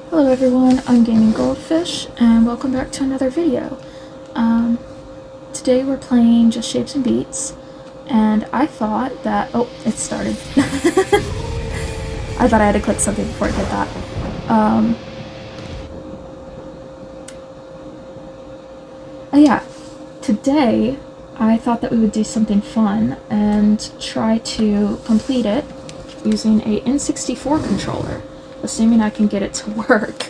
Hello everyone, I'm Gaming Goldfish, and welcome back to another video. Today we're playing Just Shapes and Beats, and I thought that... oh, it started. I thought I had to click something before it did that. Yeah, today I thought that we would do something fun and try to complete it using a N64 controller, assuming I can get it to work.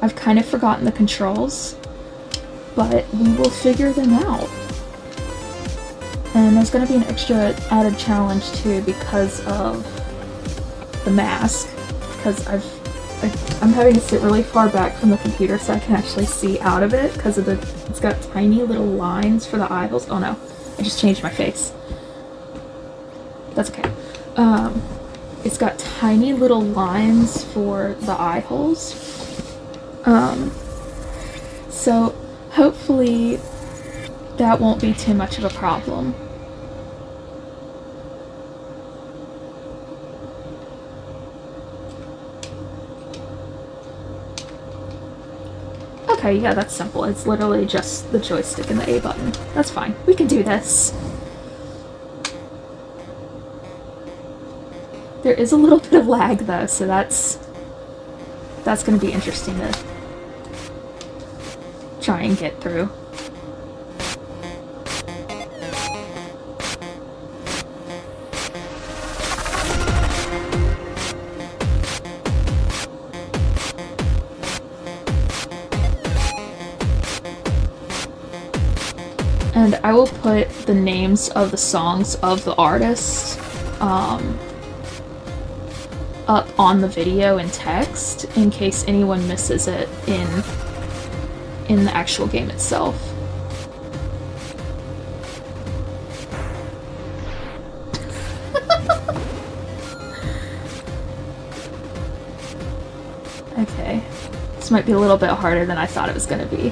I've kind of forgotten the controls, but we will figure them out. And there's going to be an extra added challenge too because of the mask, because I'm having to sit really far back from the computer so I can actually see out of it because of it's got tiny little lines for the eye holes. Oh no, I just changed my face. That's okay. It's got tiny little lines for the eye holes. So hopefully that won't be too much of a problem. Okay, yeah, that's simple. It's literally just the joystick and the A button. That's fine. We can do this. There is a little bit of lag though, so that's going to be interesting to try and get through. And I will put the names of the songs of the artists up on the video in text in case anyone misses it in the actual game itself. Okay, this might be a little bit harder than I thought it was going to be.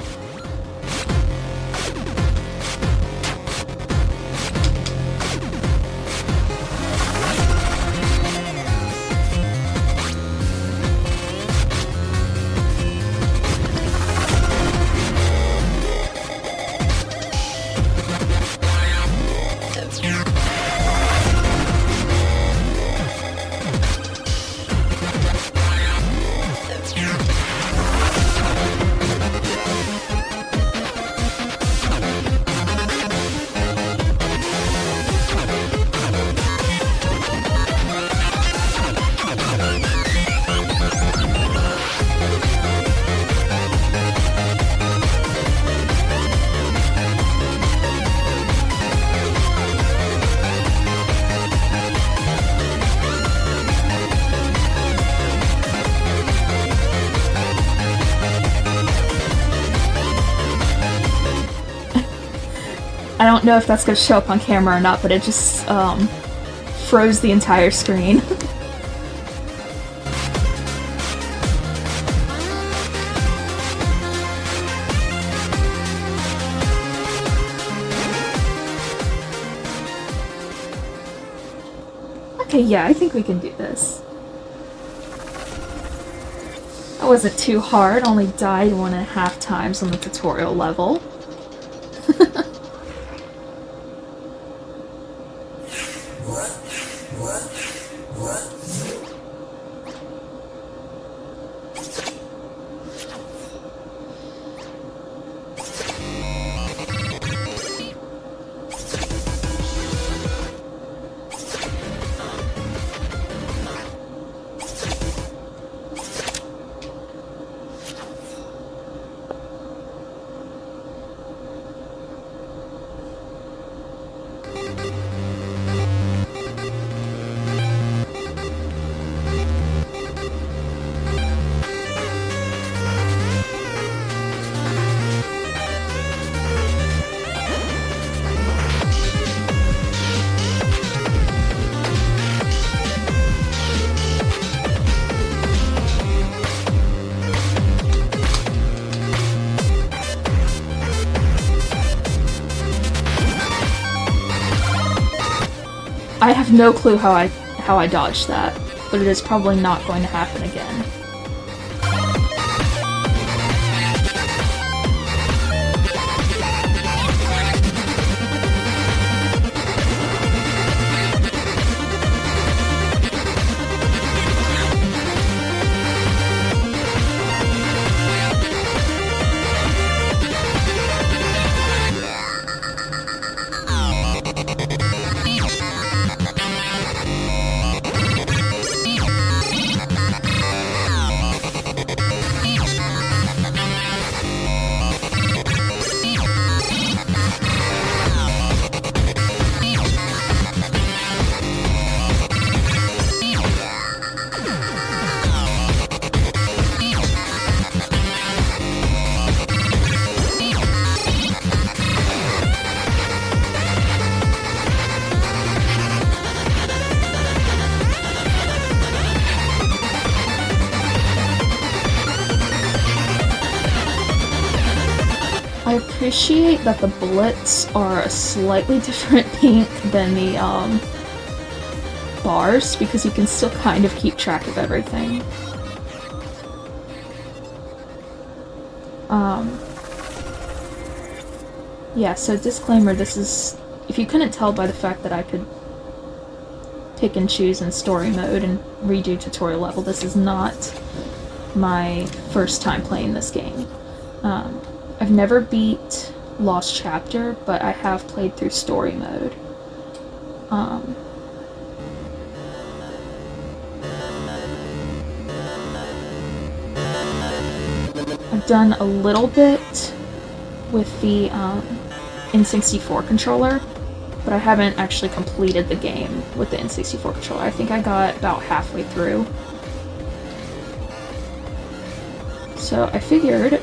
I don't know if that's going to show up on camera or not, but it just froze the entire screen. Okay, yeah, I think we can do this. That wasn't too hard, only died 1.5 times on the tutorial level. I have no clue how I dodged that, but it is probably not going to happen again. I appreciate that the bullets are a slightly different pink than the bars, because you can still kind of keep track of everything. Yeah, so disclaimer, this is, if you couldn't tell by the fact that I could pick and choose in story mode and redo tutorial level, this is not my first time playing this game. I've never beat Lost Chapter, but I have played through story mode. I've done a little bit with the N64 controller, but I haven't actually completed the game with the N64 controller. I think I got about halfway through. So I figured,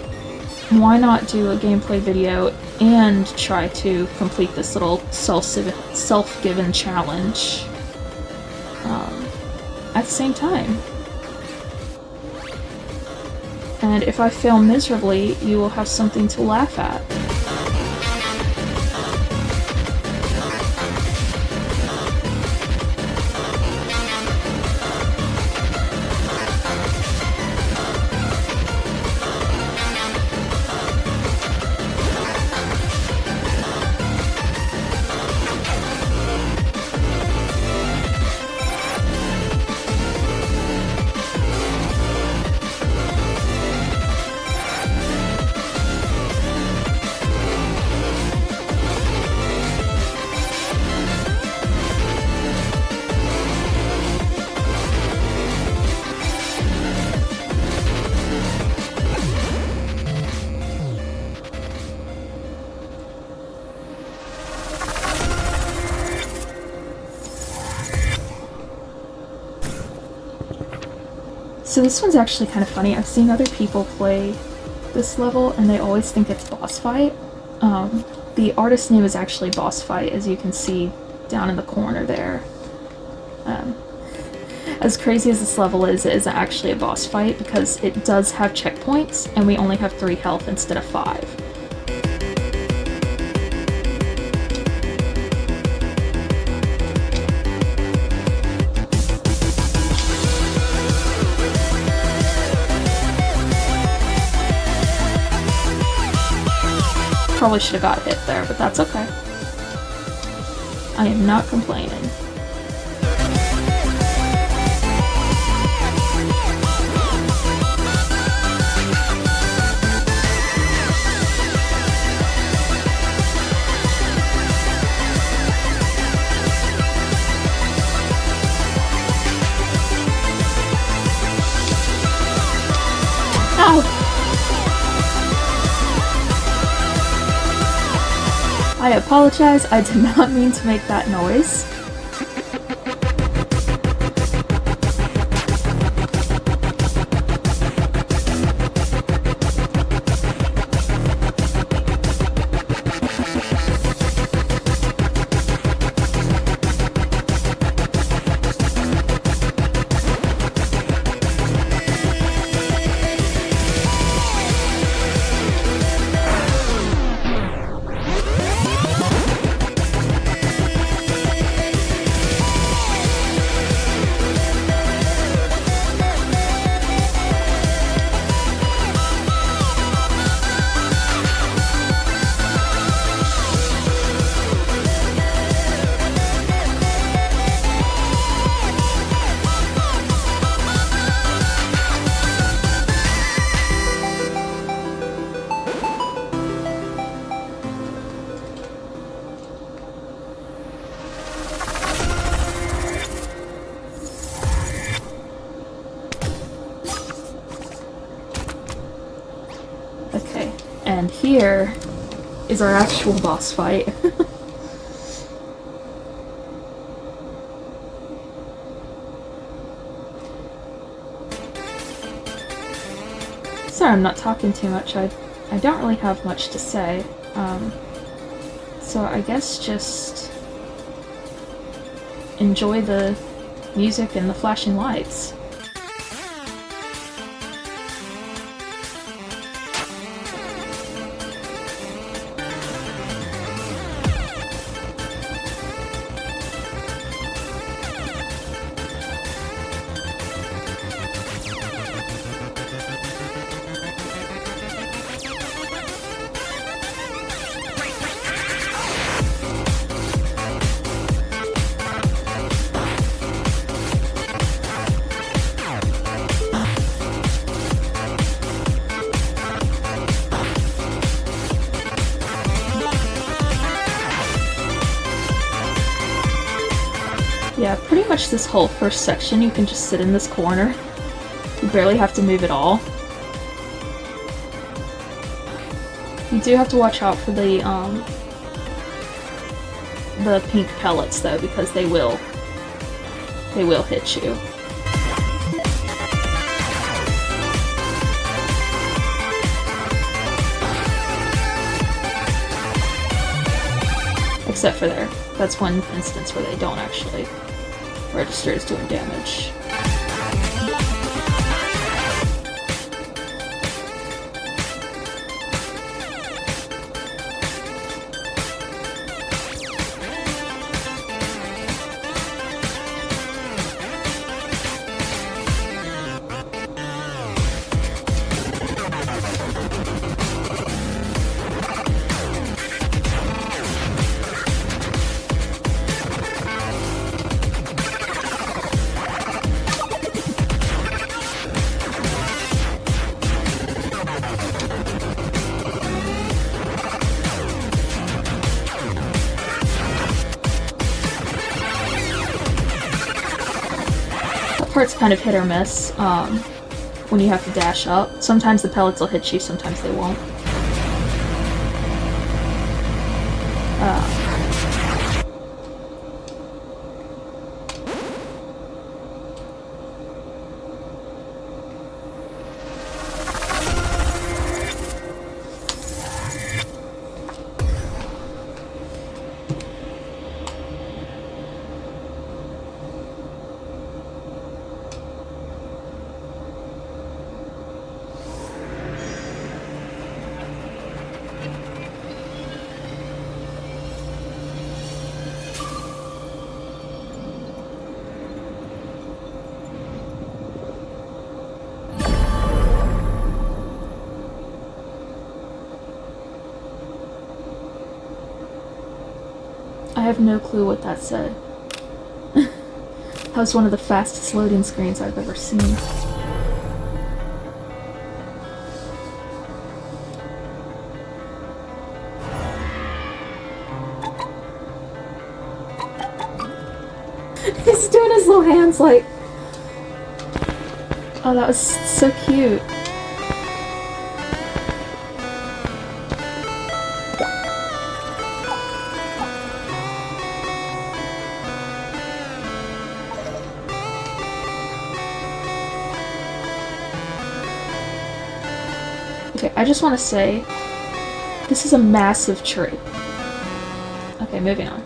why not do a gameplay video and try to complete this little self-given challenge at the same time. And if I fail miserably, you will have something to laugh at. So this one's actually kind of funny. I've seen other people play this level and they always think it's boss fight. The artist name is actually boss fight, as you can see down in the corner there. As crazy as this level is, it isn't actually a boss fight because it does have checkpoints and we only have 3 health instead of 5. Probably should have got hit there, but that's okay. I am not complaining. Ow! I apologize, I did not mean to make that noise. Okay, and here is our actual boss fight. Sorry, I'm not talking too much. I don't really have much to say. So I guess just enjoy the music and the flashing lights. Yeah, pretty much this whole first section you can just sit in this corner. You barely have to move at all. You do have to watch out for the pink pellets though, because they will hit you. Except for there. That's one instance where they don't actually register as doing damage. Part's kind of hit or miss when you have to dash up. Sometimes the pellets will hit you, sometimes they won't. I have no clue what that said. That was one of the fastest loading screens I've ever seen. He's doing his little hands like... Oh, that was so cute. Okay, I just want to say, this is a massive tree. Okay, moving on.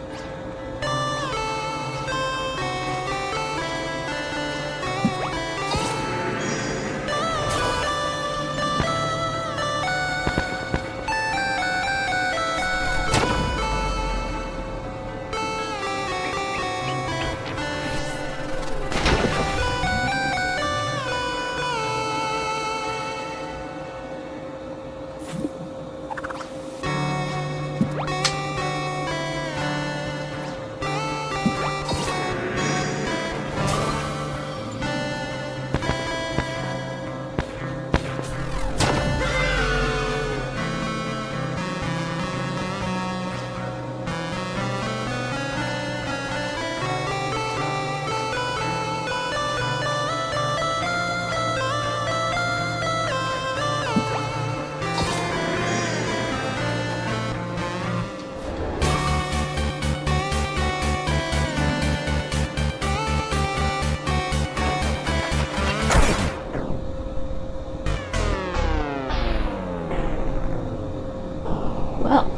Well.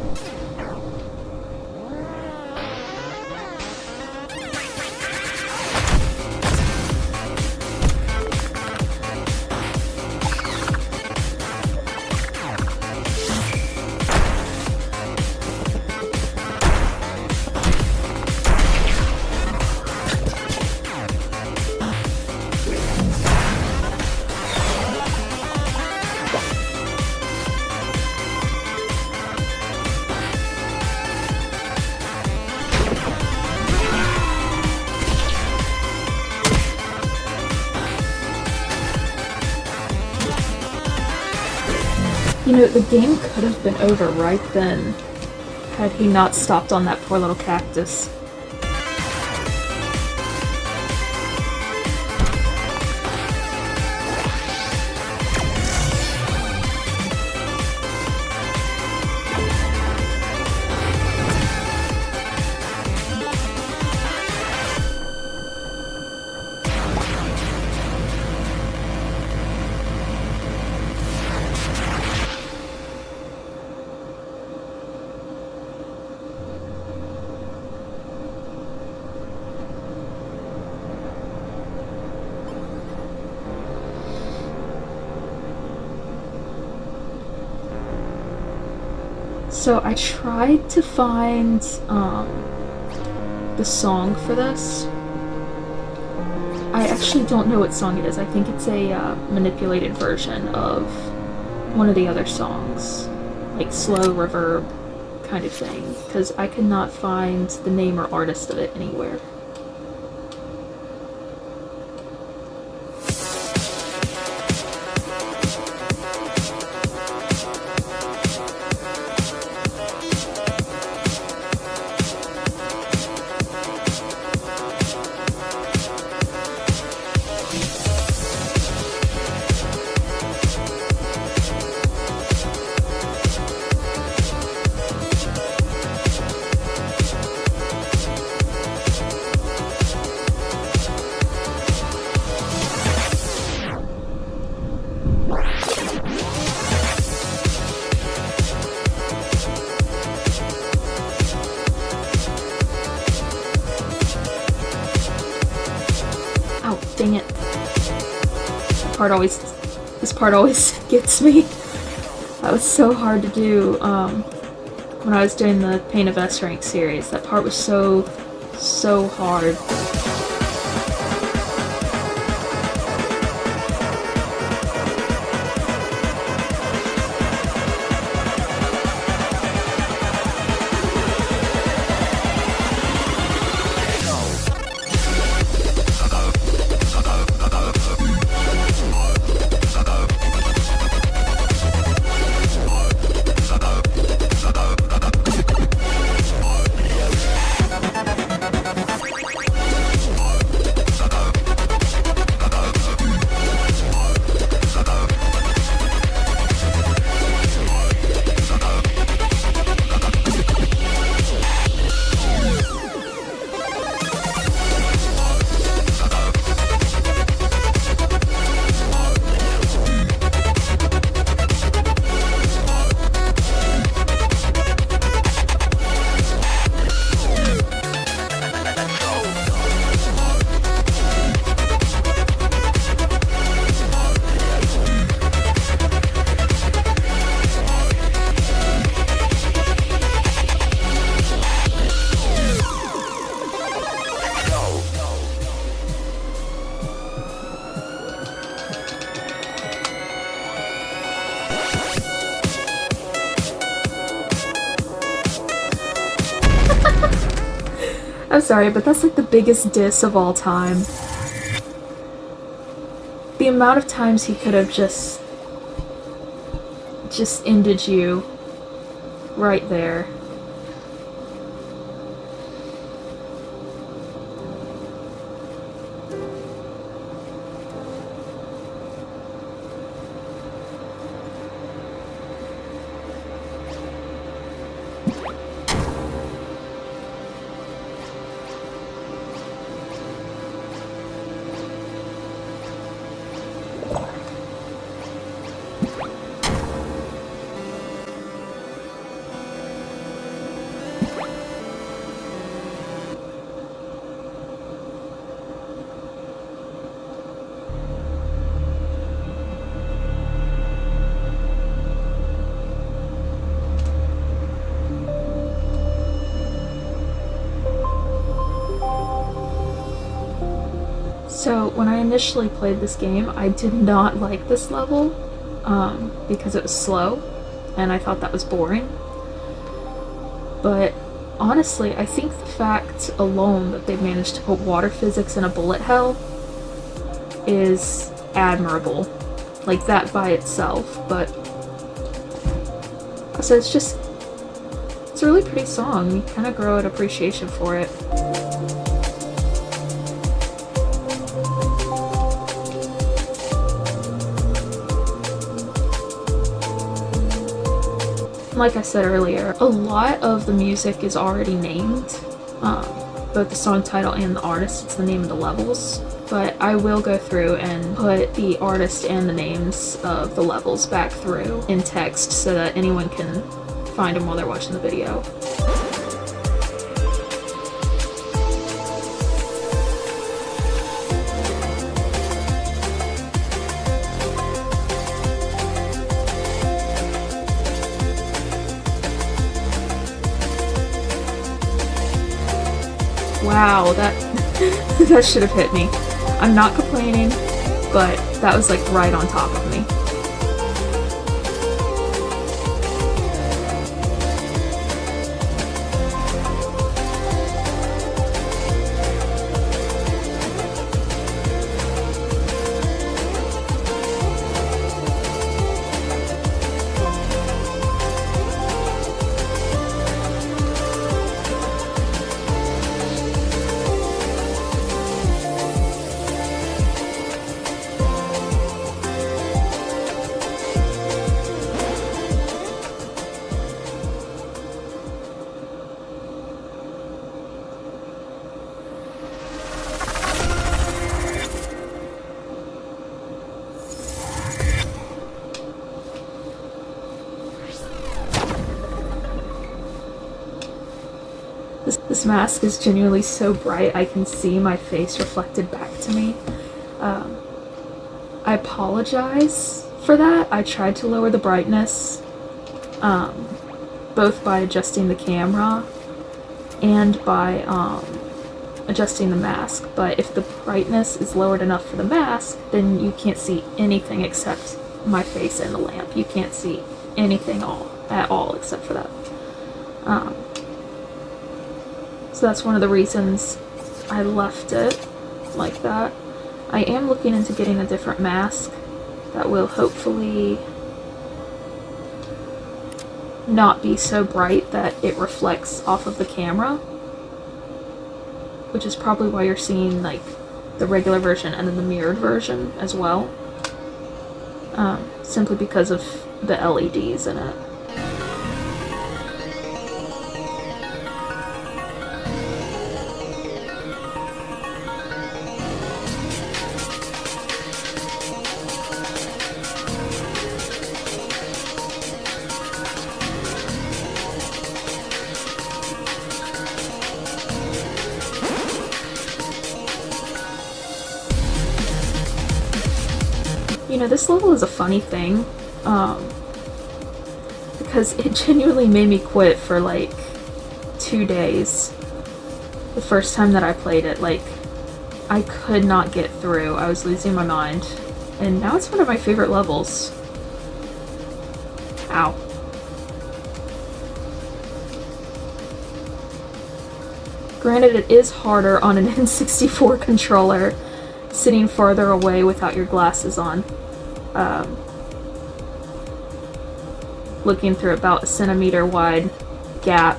You know, the game could have been over right then, had he not stopped on that poor little cactus. So I tried to find the song for this. I actually don't know what song it is. I think it's a manipulated version of one of the other songs, like slow reverb kind of thing, because I could not find the name or artist of it anywhere. Dang it. This part always gets me. That was so hard to do when I was doing the Pain of S rank series. That part was so hard. I'm sorry, but that's like the biggest diss of all time. The amount of times he could have just ended you right there. So, when I initially played this game, I did not like this level, because it was slow, and I thought that was boring. But, honestly, I think the fact alone that they managed to put water physics in a bullet hell is admirable. Like, that by itself, but... So it's a really pretty song. You kind of grow an appreciation for it. Like I said earlier, a lot of the music is already named, both the song title and the artist. It's the name of the levels, but I will go through and put the artist and the names of the levels back through in text so that anyone can find them while they're watching the video. Wow, that should have hit me. I'm not complaining, but that was like right on top of me. This mask is genuinely so bright I can see my face reflected back to me. I apologize for that. I tried to lower the brightness, both by adjusting the camera and by adjusting the mask, but if the brightness is lowered enough for the mask, then you can't see anything except my face and the lamp. You can't see anything at all except for that. So that's one of the reasons I left it like that. I am looking into getting a different mask that will hopefully not be so bright that it reflects off of the camera, which is probably why you're seeing like the regular version and then the mirrored version as well, simply because of the LEDs in it. You know, this level is a funny thing, because it genuinely made me quit for like 2 days. The first time that I played it, like, I could not get through. I was losing my mind. And now it's one of my favorite levels. Ow. Granted, it is harder on an N64 controller, sitting farther away without your glasses on. Looking through about a centimeter wide gap.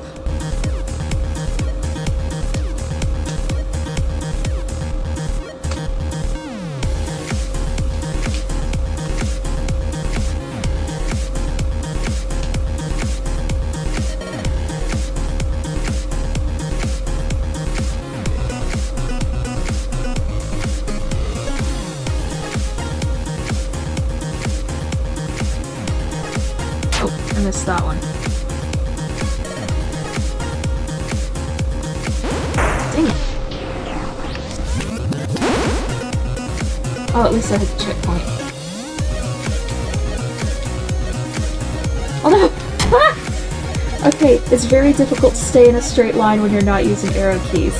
I missed that one. Dang it. Oh, at least I hit the checkpoint. Oh no! Ah! Okay, it's very difficult to stay in a straight line when you're not using arrow keys.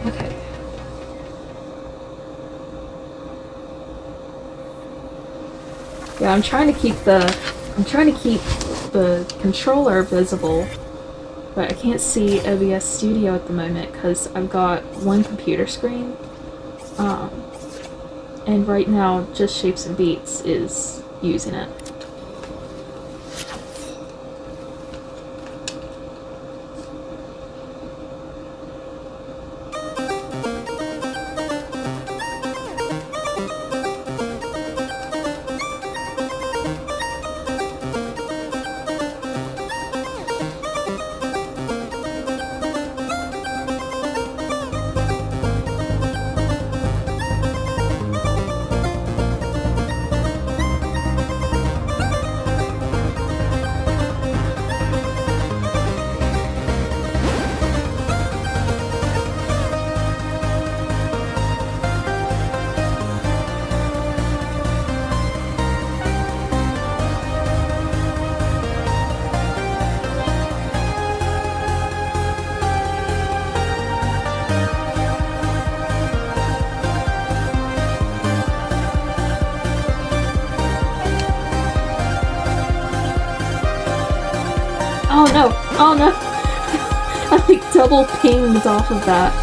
Okay. Yeah, I'm trying to keep the controller visible, but I can't see OBS Studio at the moment because I've got one computer screen. And right now just Shapes and Beats is using it. Oh no! Oh no! I like double pinged off of that.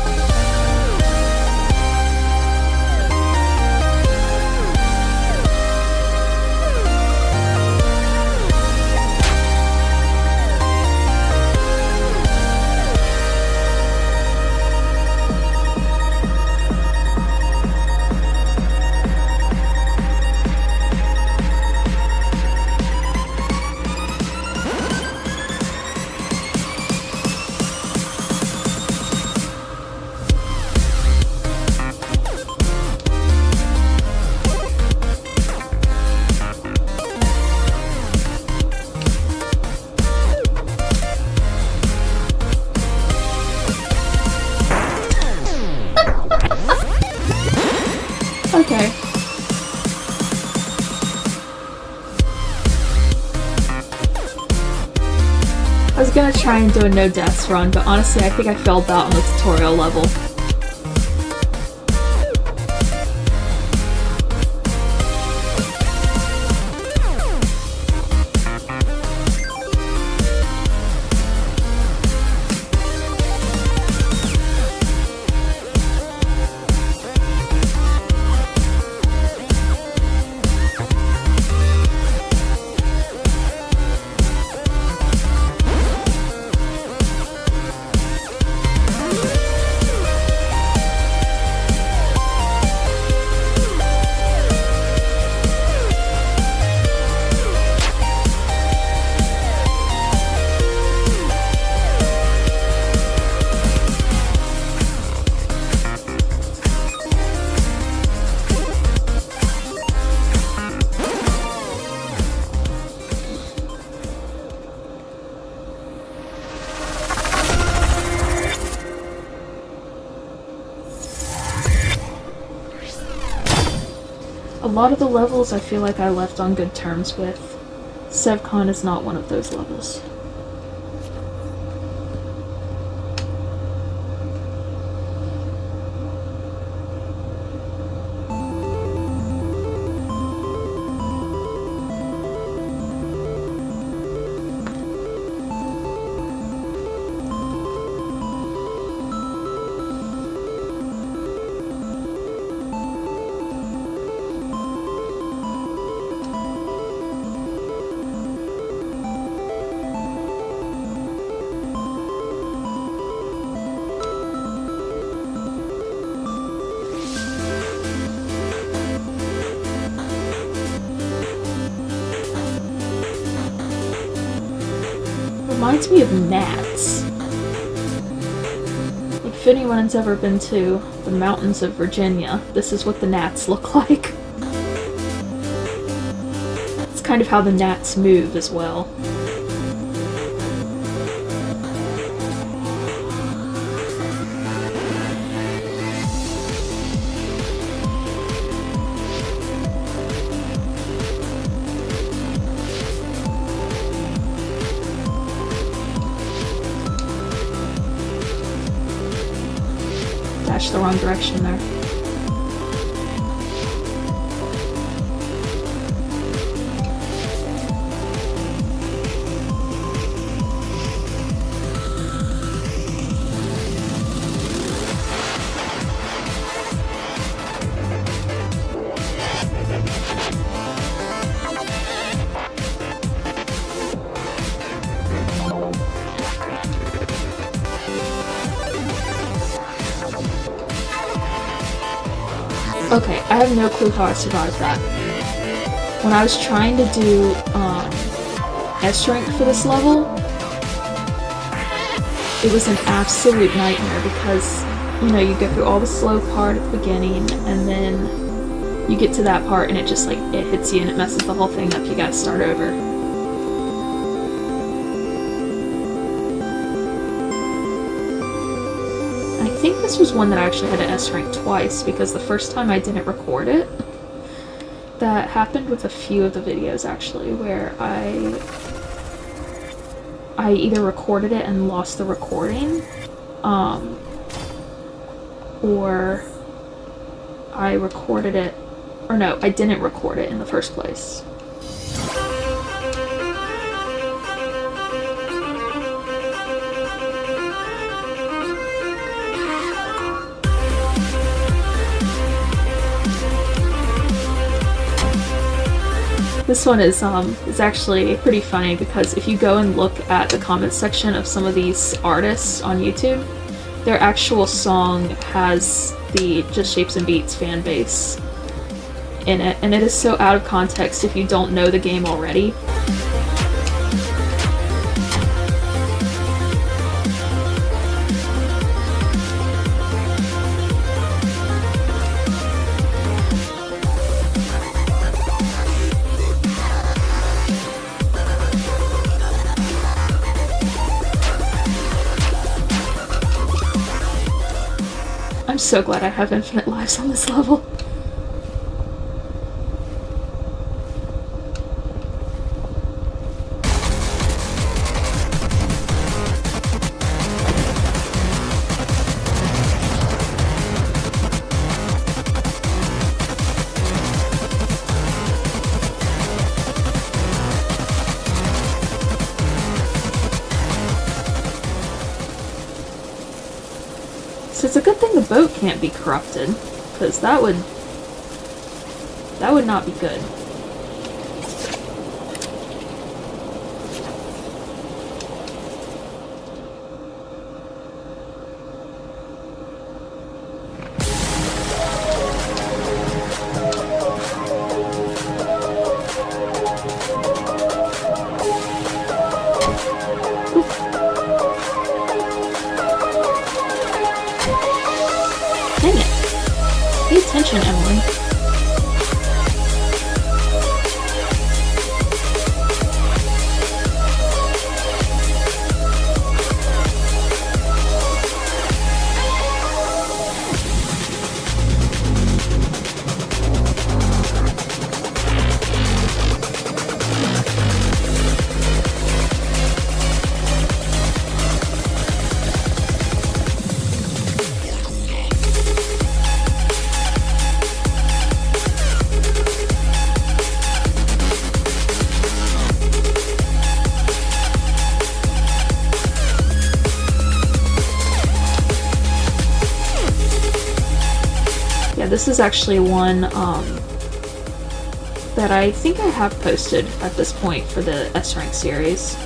Okay. I was gonna try and do a no deaths run, but honestly I think I failed that on the tutorial level. A lot of the levels I feel like I left on good terms with. Sevcon is not one of those levels. Reminds me of gnats. If anyone's ever been to the mountains of Virginia, this is what the gnats look like. It's kind of how the gnats move as well. Dash the wrong direction there. Okay, I have no clue how I survived that. When I was trying to do S rank for this level, it was an absolute nightmare because, you know, you go through all the slow part at the beginning and then you get to that part and it just like, it hits you and it messes the whole thing up. You gotta start over. I think this was one that I actually had to S rank twice because the first time I didn't record it. That happened with a few of the videos actually, where I either recorded it and lost the recording, or I recorded it, or no, I didn't record it in the first place. This one is actually pretty funny because if you go and look at the comments section of some of these artists on YouTube, their actual song has the Just Shapes and Beats fan base in it, and it is so out of context if you don't know the game already. I'm so glad I have infinite lives on this level. So it's a good thing the boat can't be corrupted, because that would not be good. Dang it. Pay attention, Emily. Yeah, this is actually one that I think I have posted at this point for the S-Rank series.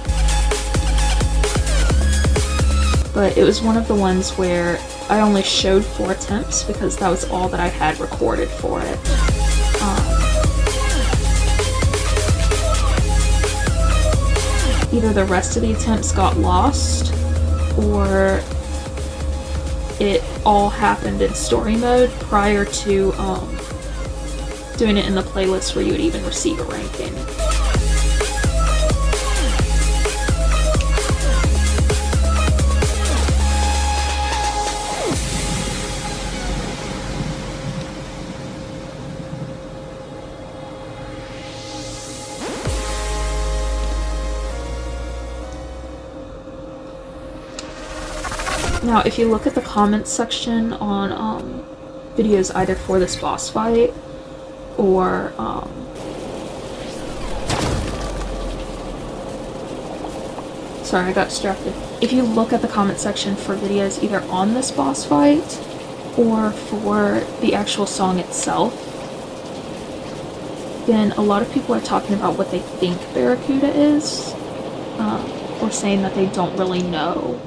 But it was one of the ones where I only showed 4 attempts because that was all that I had recorded for it. Either the rest of the attempts got lost, or it all happened in story mode prior to doing it in the playlist where you would even receive a ranking. Now, if you look at the comments section on videos either for this boss fight or sorry, I got distracted. If you look at the comment section for videos either on this boss fight or for the actual song itself, then a lot of people are talking about what they think Barracuda is, or saying that they don't really know.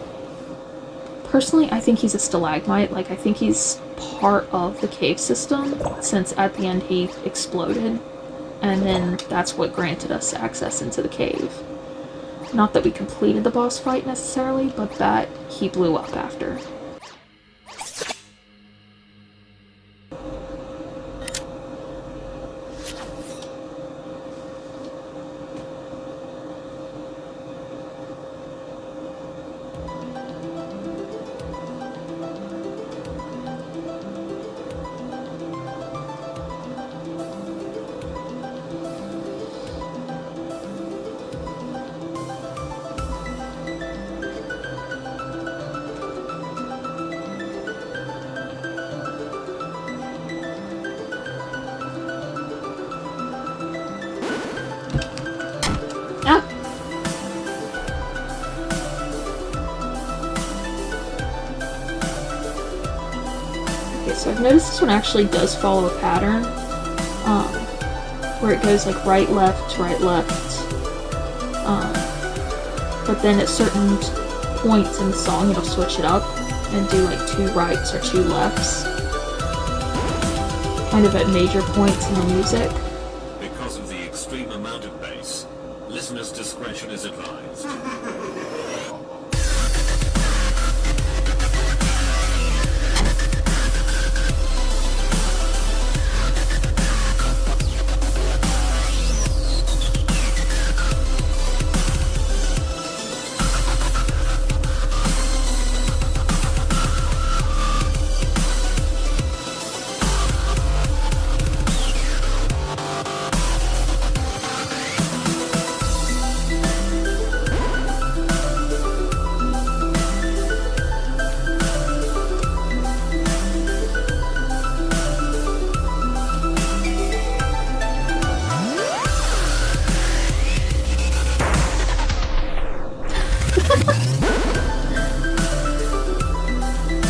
Personally, I think he's a stalagmite. Like, I think he's part of the cave system, since at the end he exploded, and then that's what granted us access into the cave. Not that we completed the boss fight necessarily, but that he blew up after. So I've noticed this one actually does follow a pattern, where it goes like right, left, but then at certain points in the song it'll switch it up and do like 2 rights or 2 lefts, kind of at major points in the music. Because of the extreme amount of bass, listeners' discretion is advised.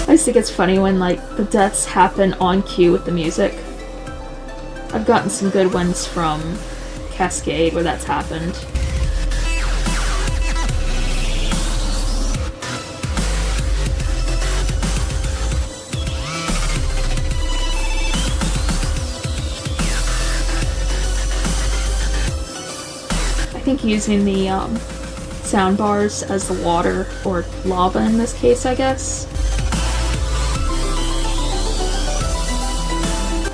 I just think it's funny when, like, the deaths happen on cue with the music. I've gotten some good ones from Cascade where that's happened. I think using the sound bars as the water, or lava in this case, I guess.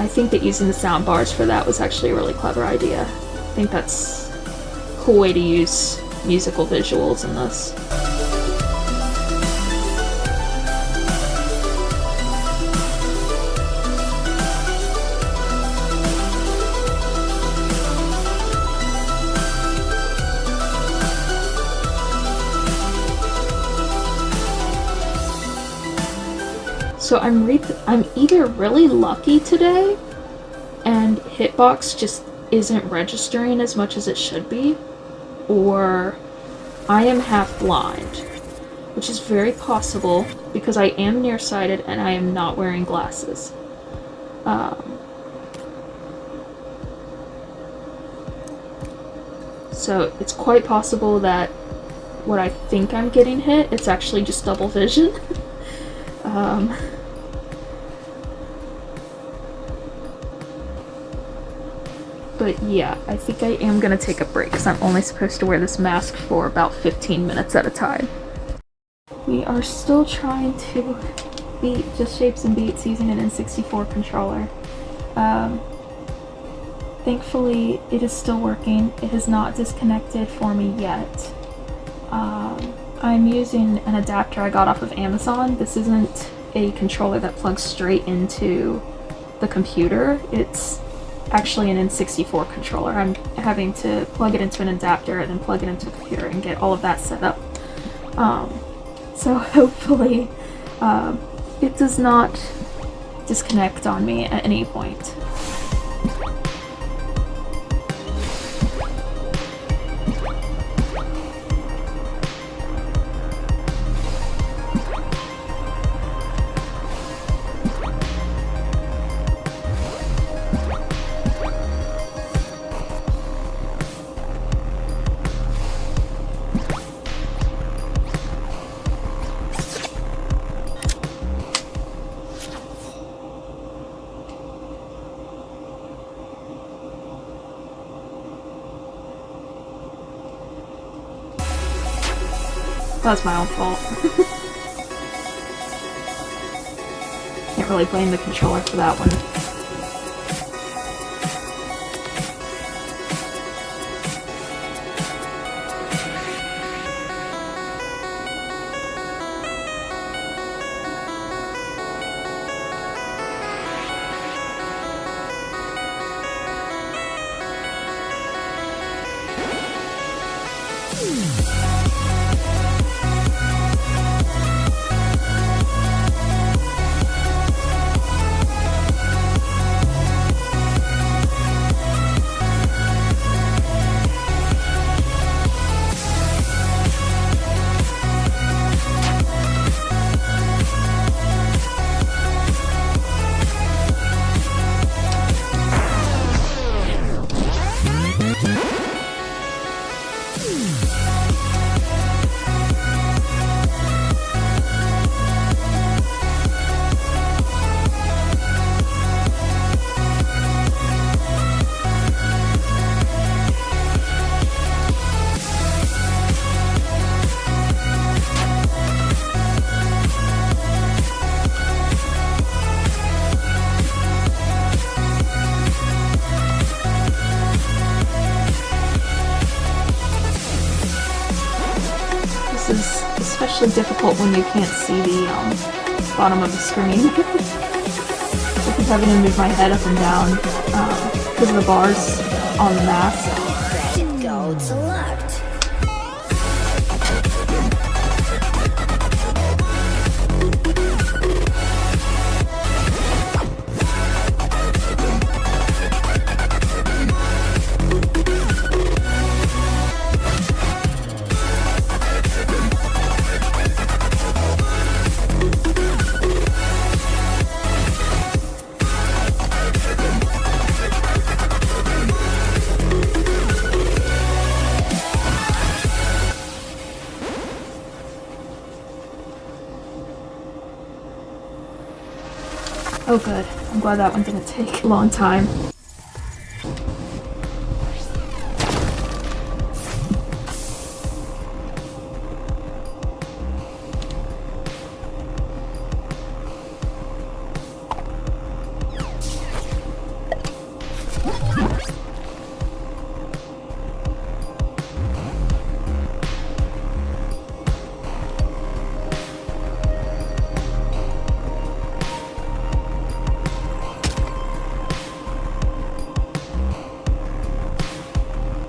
I think that using the sound bars for that was actually a really clever idea. I think that's a cool way to use musical visuals in this. So I'm either really lucky today, and Hitbox just isn't registering as much as it should be, or I am half blind, which is very possible because I am nearsighted and I am not wearing glasses. So it's quite possible that what I think I'm getting hit, it's actually just double vision. But yeah, I think I am gonna take a break because I'm only supposed to wear this mask for about 15 minutes at a time. We are still trying to beat Just Shapes and Beats using an N64 controller. Thankfully, it is still working. It has not disconnected for me yet. I'm using an adapter I got off of Amazon. This isn't a controller that plugs straight into the computer. It's actually an N64 controller. I'm having to plug it into an adapter and then plug it into a computer and get all of that set up. So hopefully it does not disconnect on me at any point. That's my own fault. Can't really blame the controller for that one. Especially difficult when you can't see the bottom of the screen. I keep having to move my head up and down because of the bars on the mask. Credit go select. Oh good, I'm glad that one didn't take a long time.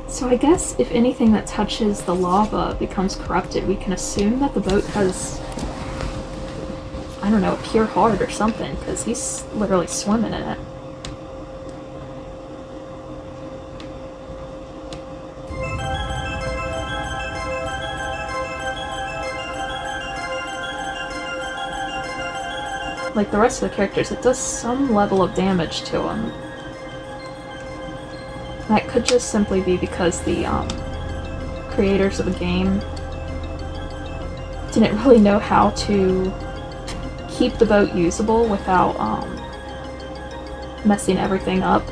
So I guess if anything that touches the lava becomes corrupted, we can assume that the boat has, I don't know, a pure heart or something, because he's literally swimming in it. like the rest of the characters, it does some level of damage to them. That could just simply be because the creators of the game didn't really know how to keep the boat usable without messing everything up.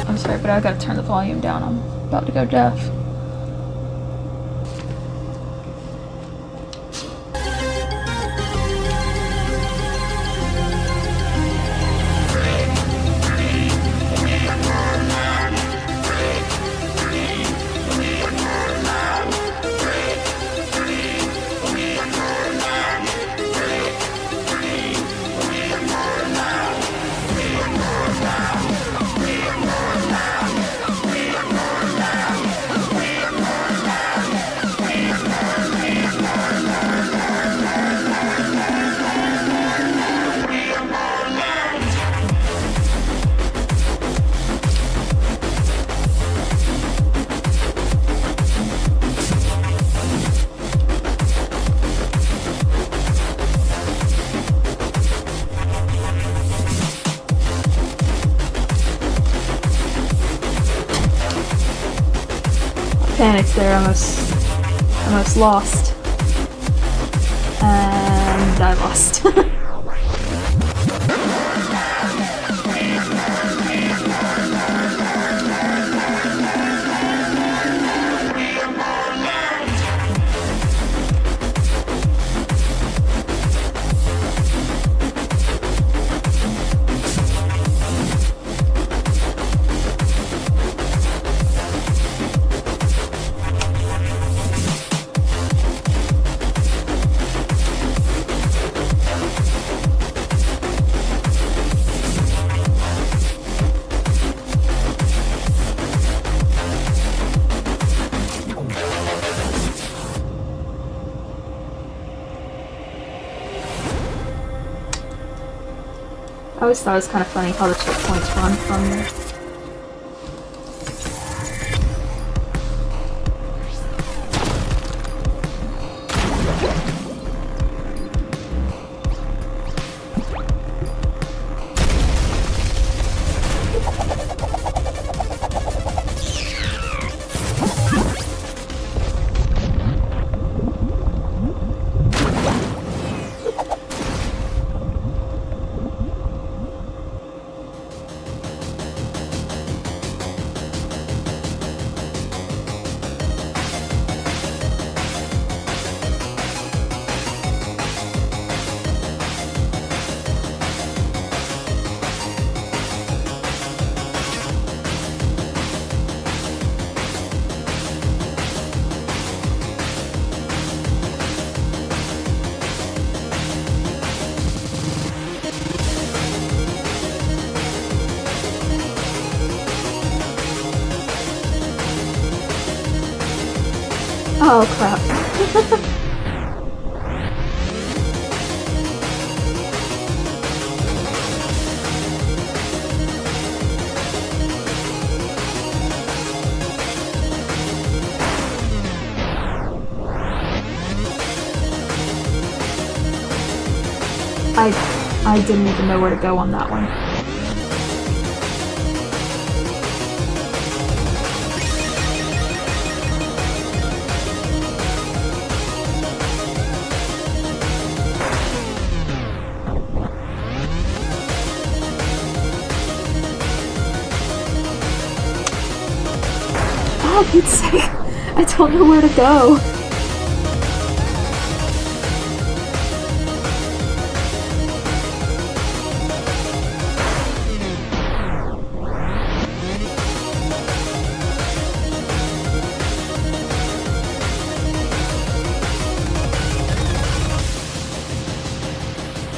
I'm sorry, but I gotta turn the volume down. I'm about to go deaf. Panics there, almost lost. And I lost. I always thought it was kind of funny how the checkpoints run from there. Oh crap. I didn't even know where to go on that one. Oh, Pete's sake, I don't know where to go.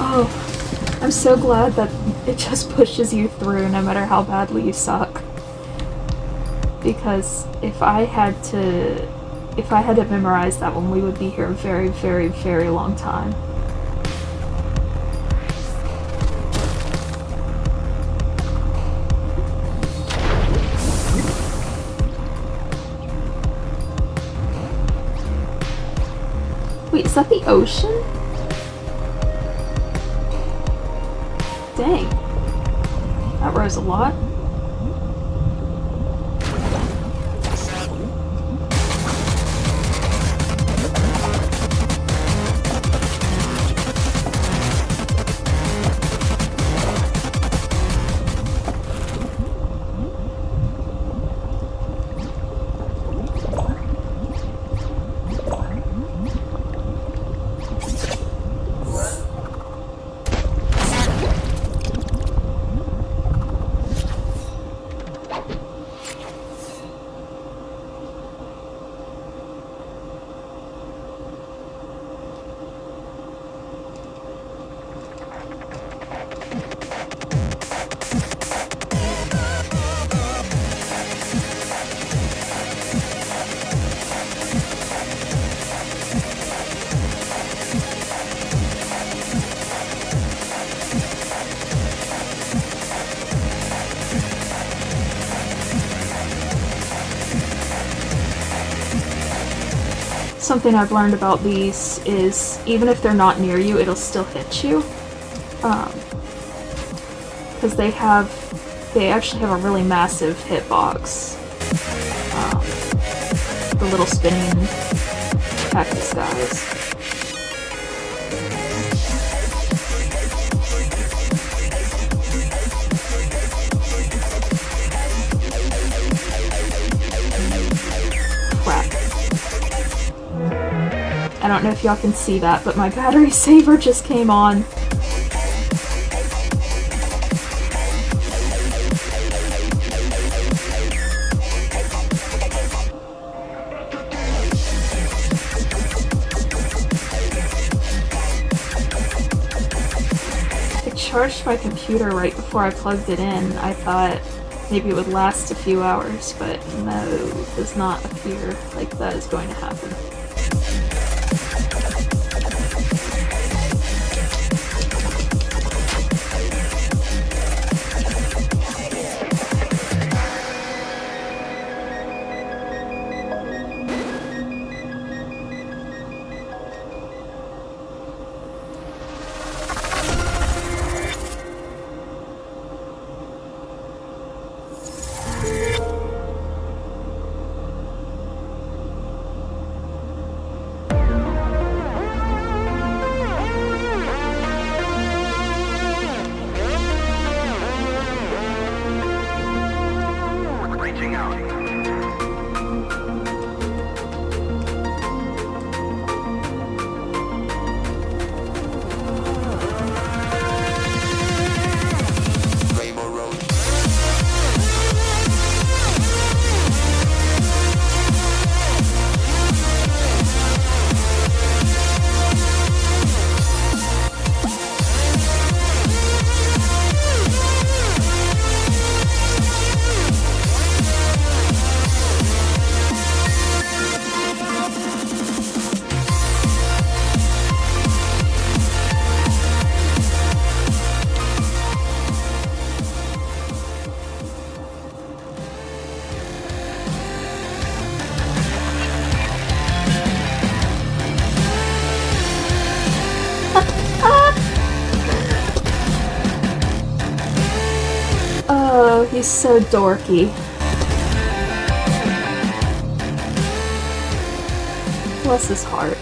Oh, I'm so glad that it just pushes you through no matter how badly you suck. Because if I had to memorize that one, we would be here a very, very, very long time. Is that the ocean? Dang. That rose a lot. Something I've learned about these is even if they're not near you, it'll still hit you. Because they actually have a really massive hitbox. The little spinning cactus guys. I don't know if y'all can see that, but my battery saver just came on. I charged my computer right before I plugged it in. I thought maybe it would last a few hours, but no, it does not appear like that is going to happen. Oh, he's so dorky. Bless his heart.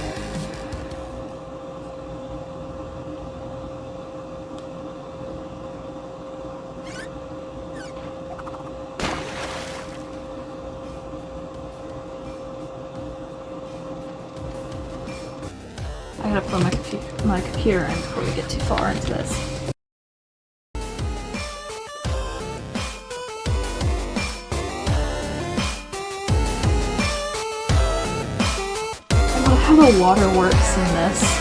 I gotta put my computer in before we get too far into this. How the water works in this.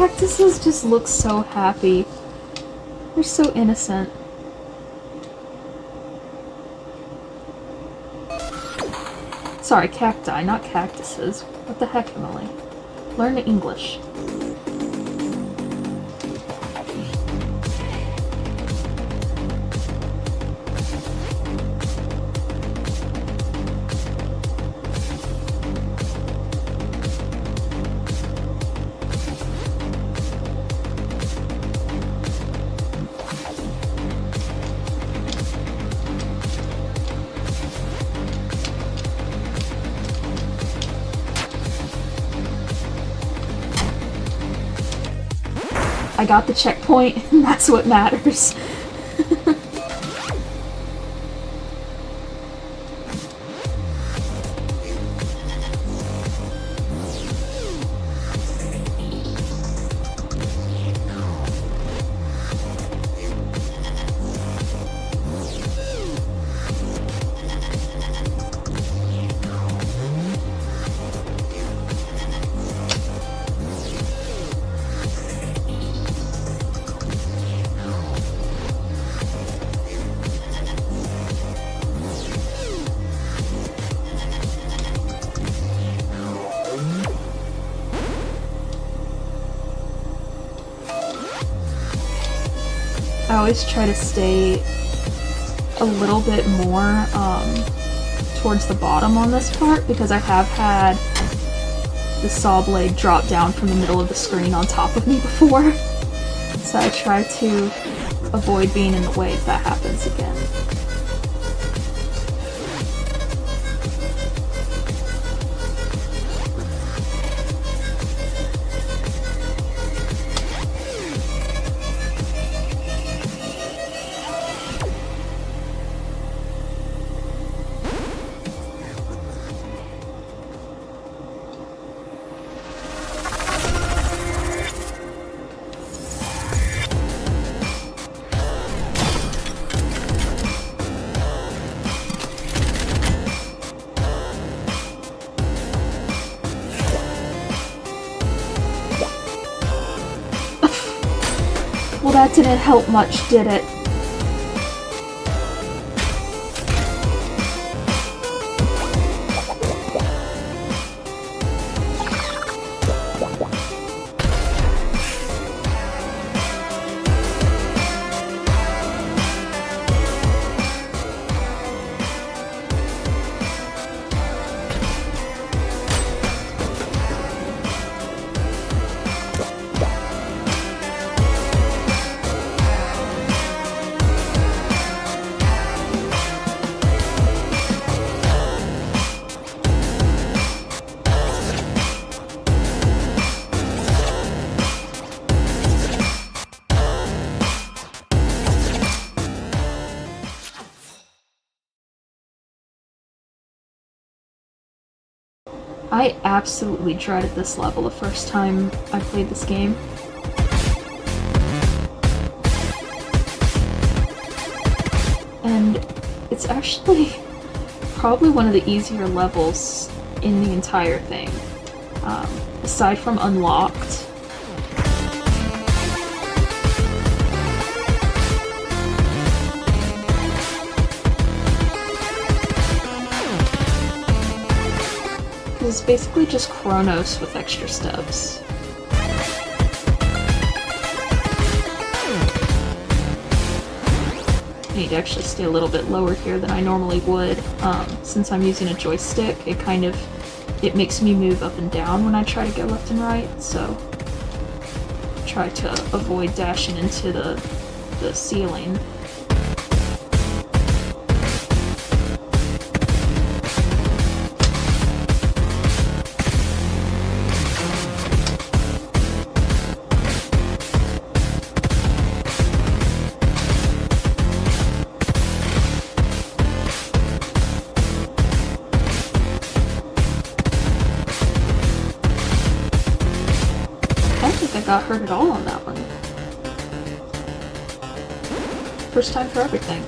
cactuses just look so happy. They're so innocent. Sorry, cacti, not cactuses. What the heck, Emily? Learn English. I got the checkpoint, and that's what matters. I always try to stay a little bit more towards the bottom on this part because I have had the saw blade drop down from the middle of the screen on top of me before. So I try to avoid being in the way if that happens again. Well, that didn't help much, did it? I absolutely dreaded this level the first time I played this game. And it's actually probably one of the easier levels in the entire thing. Aside from Unlocked. It's basically just Chronos with extra steps. I need to actually stay a little bit lower here than I normally would. Since I'm using a joystick, it makes me move up and down when I try to go left and right, so try to avoid dashing into the ceiling. Got hurt at all on that one. First time for everything.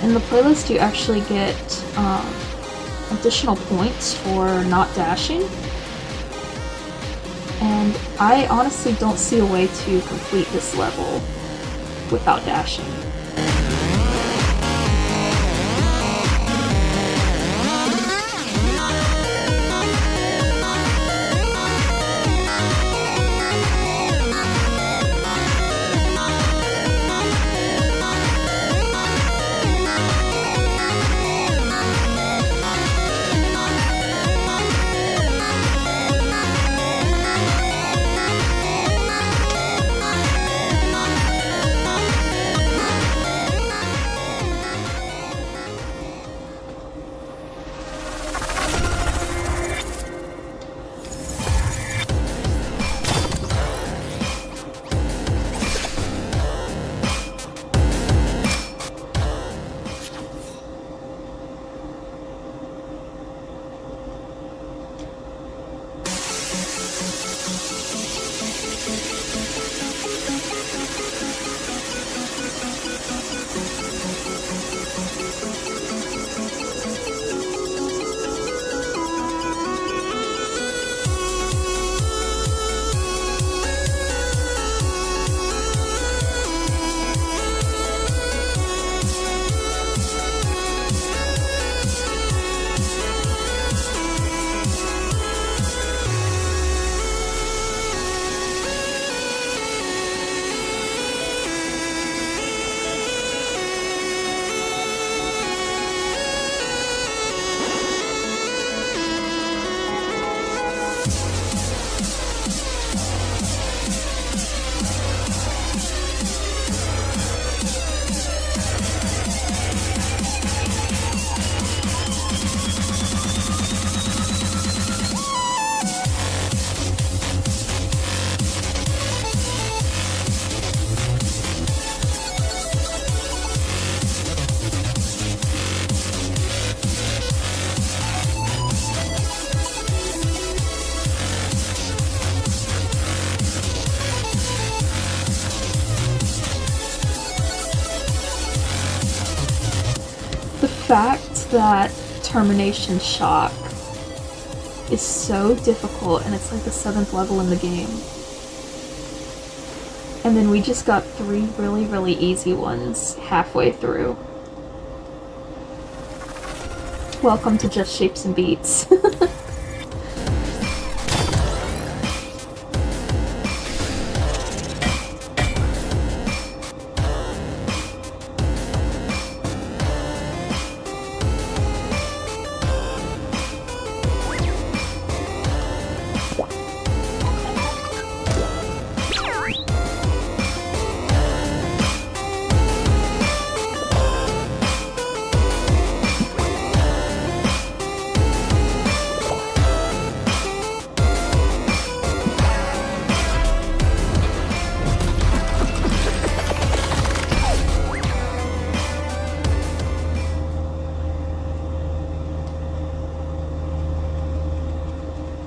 in the playlist you actually get additional points for not dashing. And I honestly don't see a way to complete this level without dashing. The fact that Termination Shock is so difficult, and it's like the 7th level in the game. And then we just got 3 really, really easy ones halfway through. Welcome to Just Shapes and Beats.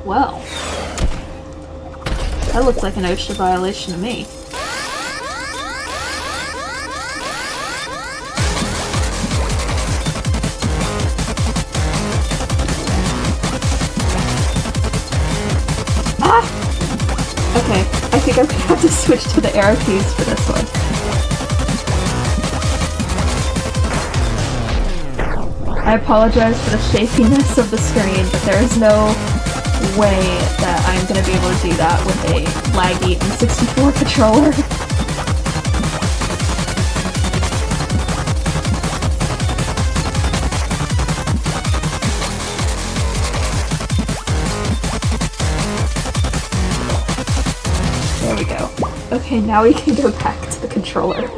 Well, that looks like an OSHA violation to me. Ah! Okay, I think I'm gonna have to switch to the arrow keys for this one. I apologize for the shakiness of the screen, but there is no way that I'm gonna be able to do that with a laggy N64 controller. There we go. Okay, now we can go back to the controller.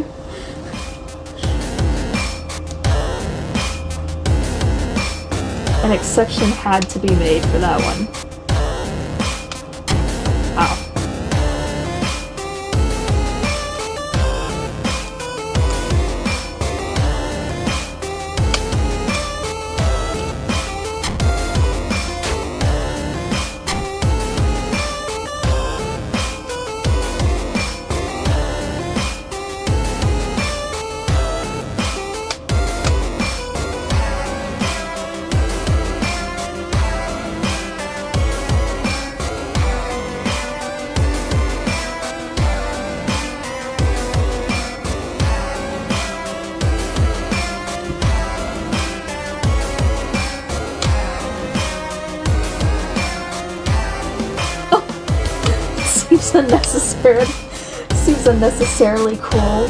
An exception had to be made for that one. Ow. seems unnecessarily cool.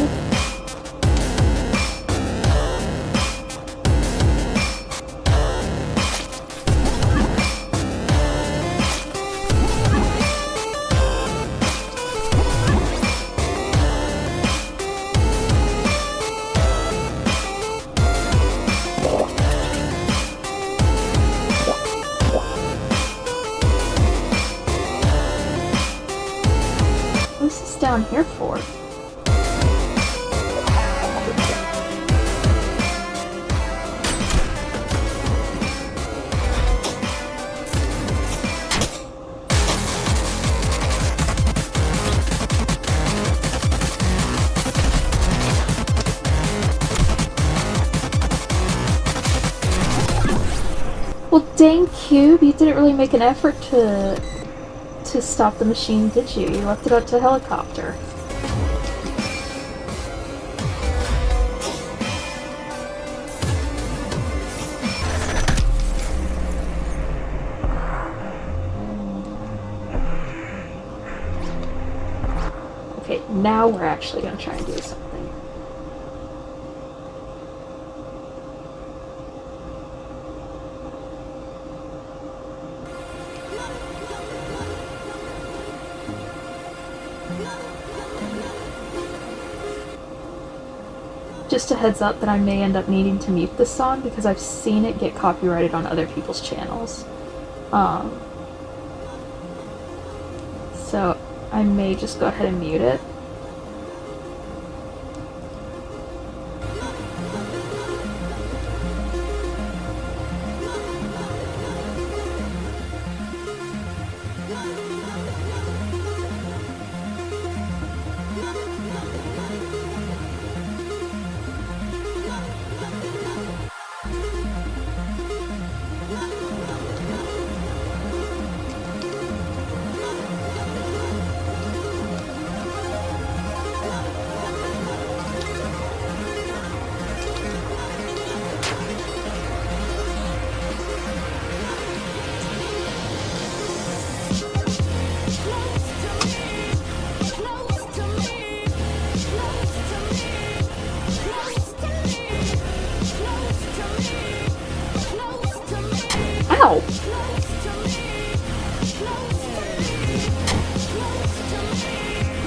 What's this down here for? Well, dang Cube, you didn't really make an effort to stop the machine, did you? You left it up to helicopter. Okay, now we're actually gonna try and do something. Just a heads up that I may end up needing to mute this song because I've seen it get copyrighted on other people's channels. So I may just go ahead and mute it. Ow!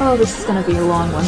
Oh, this is gonna be a long one.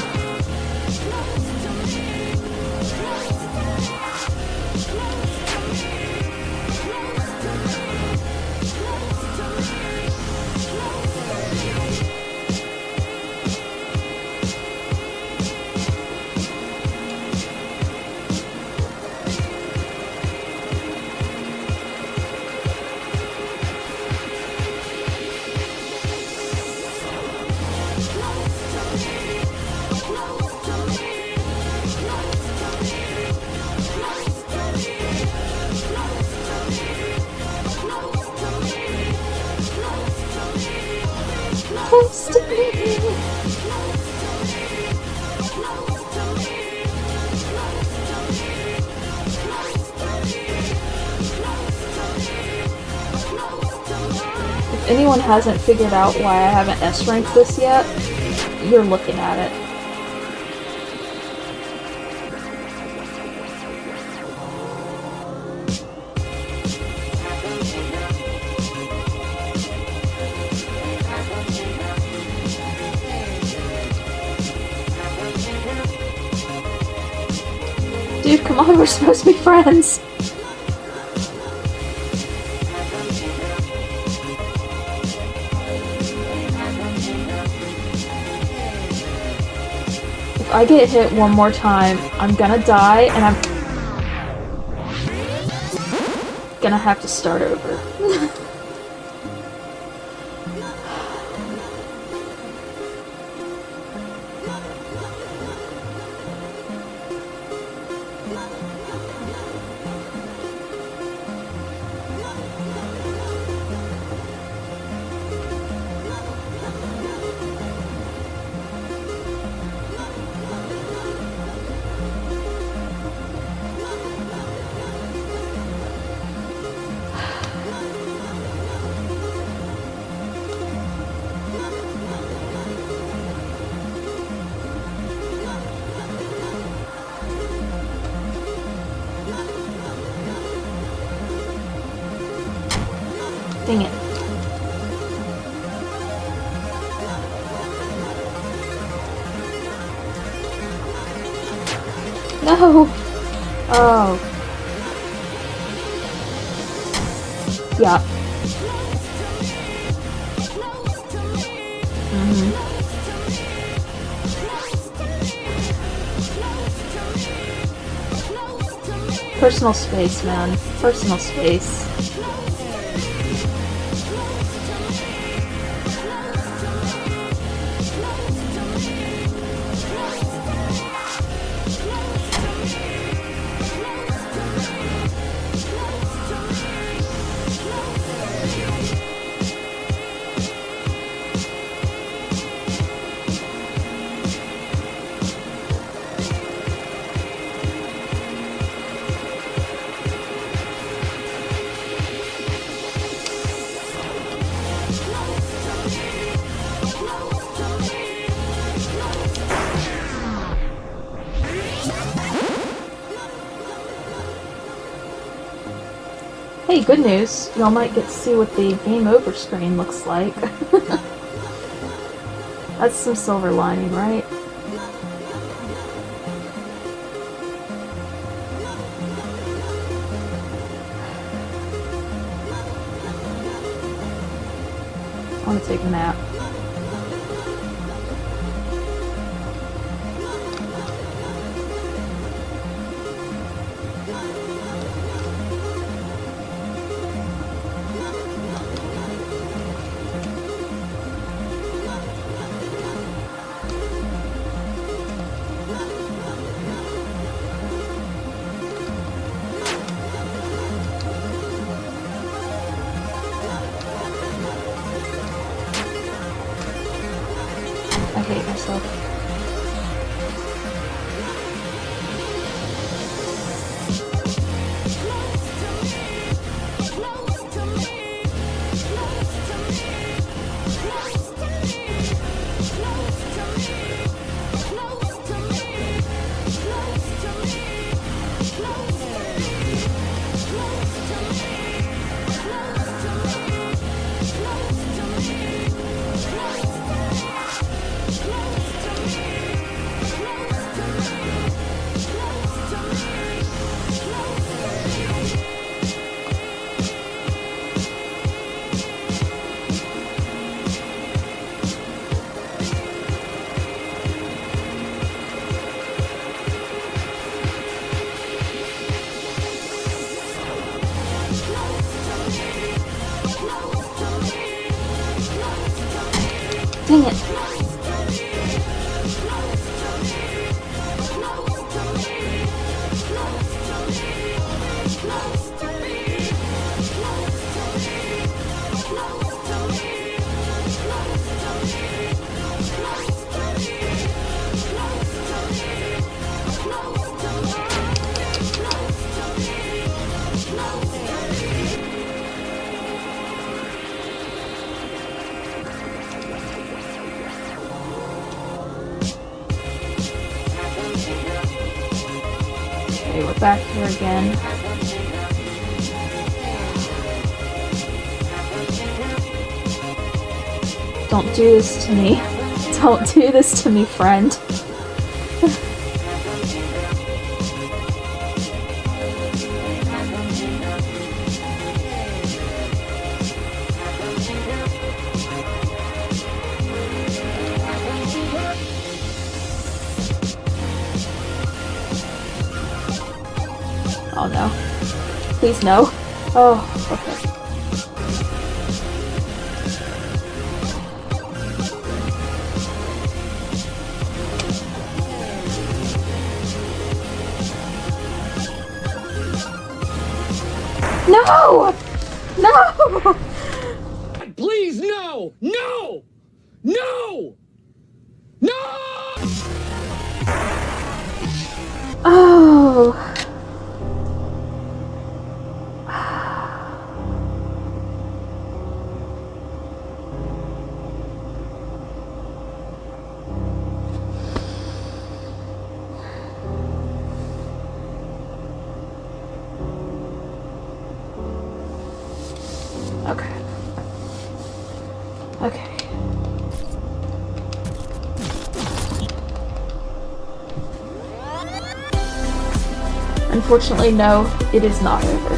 Close to me. If anyone hasn't figured out why I haven't S-ranked this yet, you're looking at it. Dude, come on, we're supposed to be friends! If I get hit one more time, I'm gonna die, and I'm gonna have to start over. No! Oh. Yeah. Personal space, man. Personal space. Hey, good news. Y'all might get to see what the game over screen looks like. That's some silver lining, right? I want to take a nap. I hate myself. Dang it. Okay, we're back here again. Don't do this to me. Don't do this to me, friend. Oh no. Please no. Oh, okay. No! No! Please, no! No! No! No! Oh. Okay. Okay. Unfortunately, no, it is not over.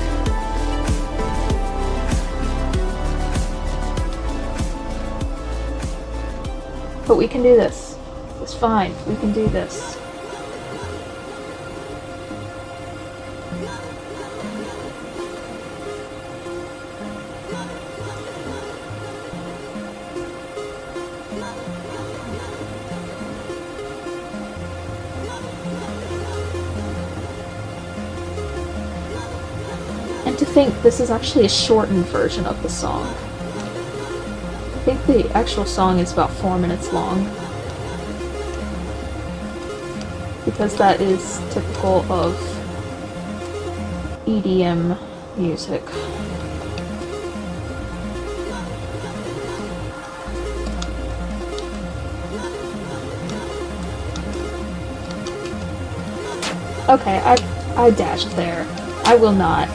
But we can do this. It's fine. We can do this. And to think this is actually a shortened version of the song. I think the actual song is about 4 minutes long. Because that is typical of EDM music. Okay, I dashed there. I will not.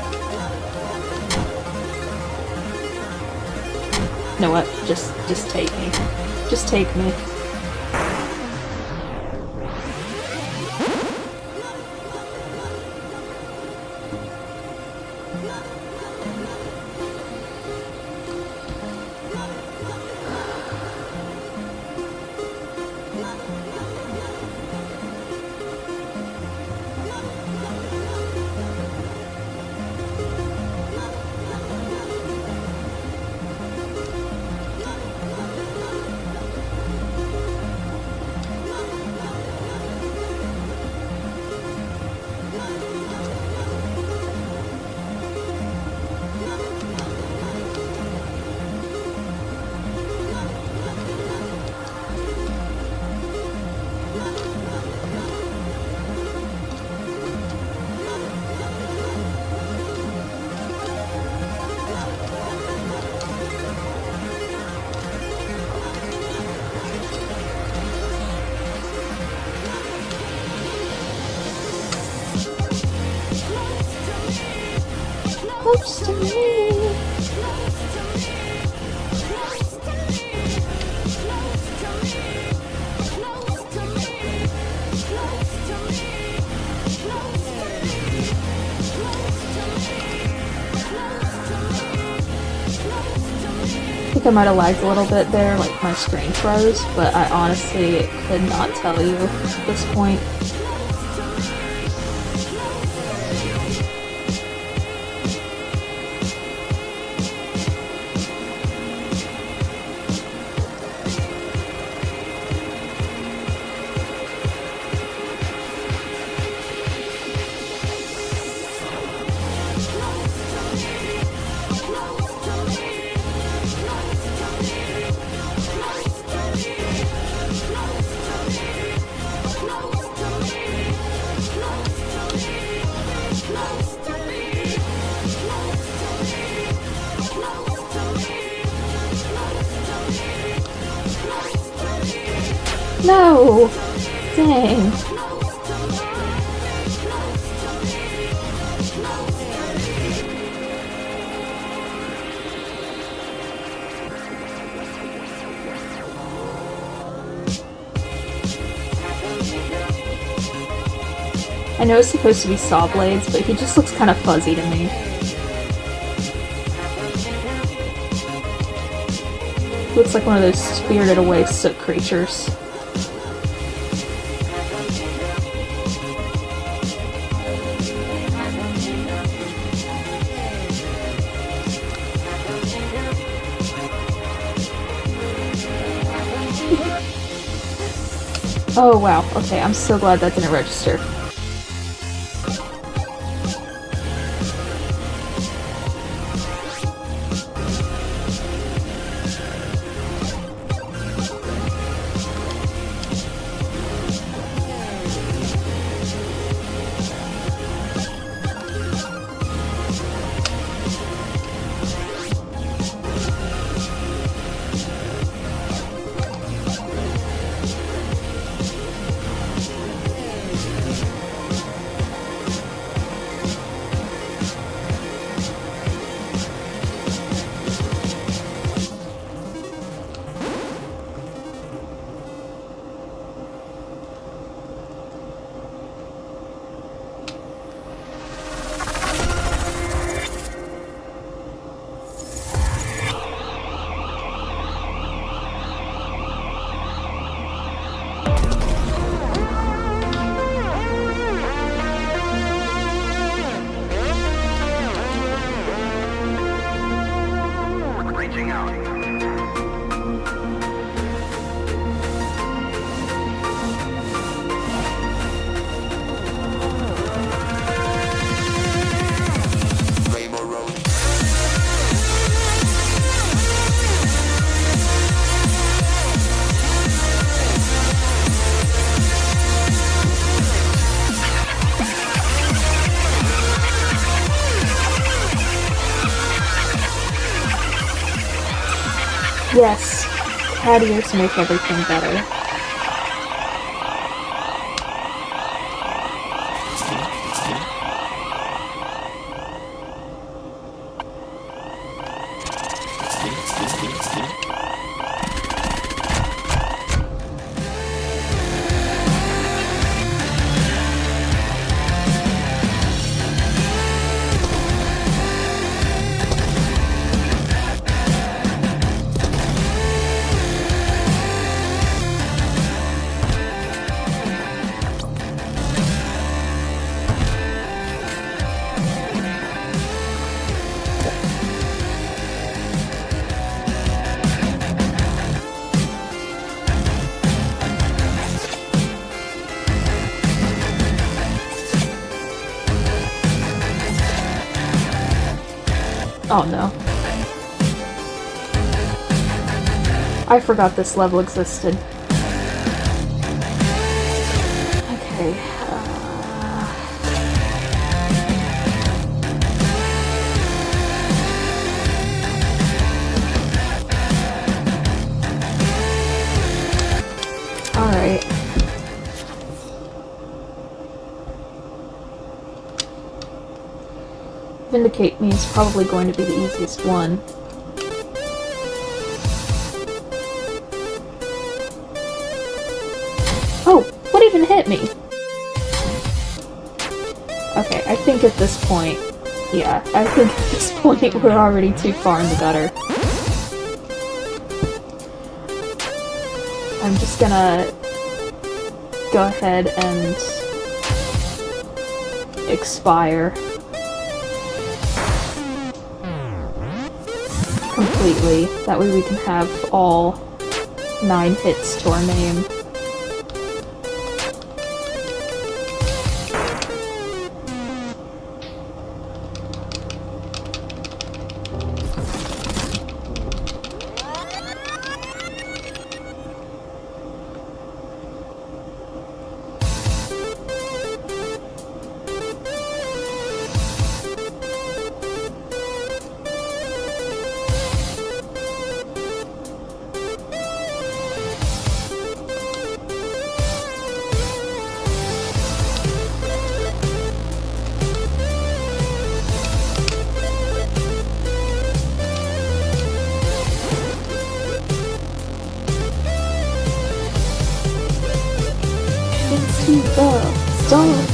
You know what? Just take me. Just take me. Close to me. I think I might have lagged a little bit there, like my screen froze, but I honestly could not tell you at this point. No! Dang. I know it's supposed to be saw blades, but he just looks kind of fuzzy to me. Looks like one of those spirited away soot creatures. Oh wow, okay, I'm so glad that didn't register. pattiest make everything better. Oh no. I forgot this level existed. Okay. Alright. Vindicate Me is probably going to be the easiest one. Oh! What even hit me? Okay, I think at this point... Yeah, I think at this point we're already too far in the gutter. I'm just gonna... go ahead and... expire. Completely. That way we can have all 9 hits to our name. Into the zone.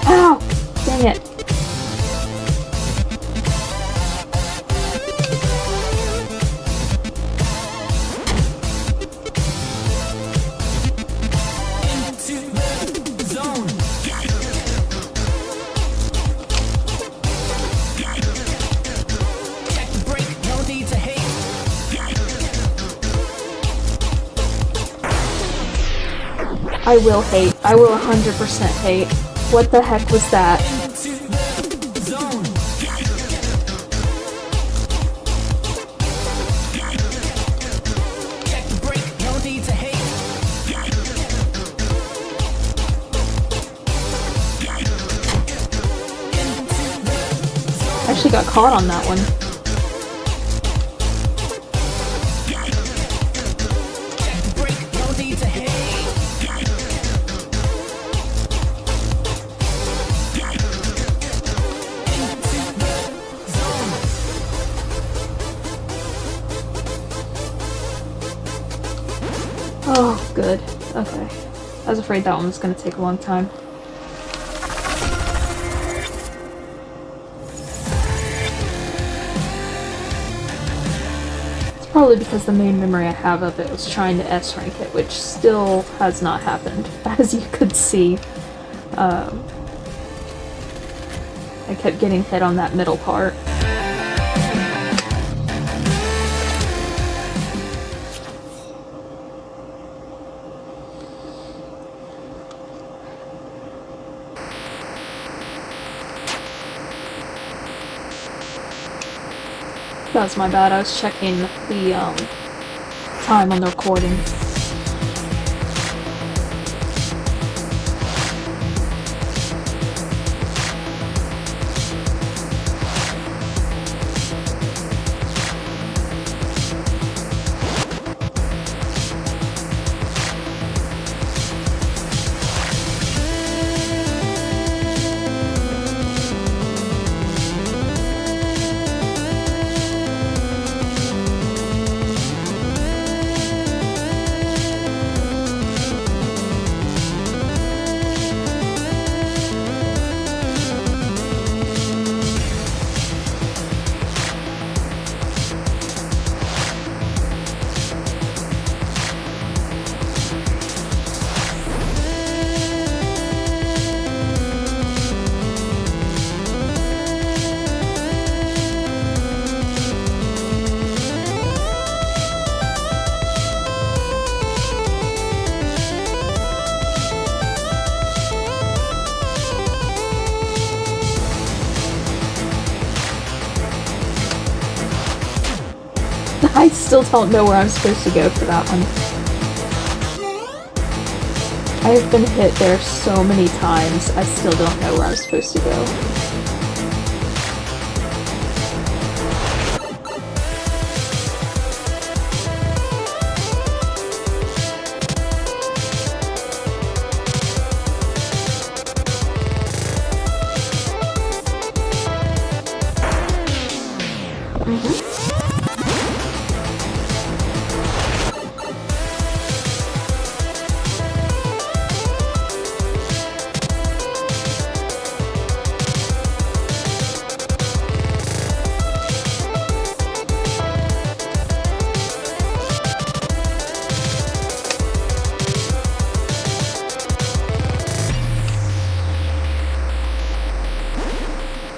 Ow! Dang it. I will hate. I will 100% hate. What the heck was that? I actually got caught on that one. Oh, good. Okay. I was afraid that one was going to take a long time. It's probably because the main memory I have of it was trying to S-rank it, which still has not happened, as you could see. I kept getting hit on that middle part. That's my bad, I was checking the, time on the recording. I still don't know where I'm supposed to go for that one. I have been hit there so many times, I still don't know where I'm supposed to go.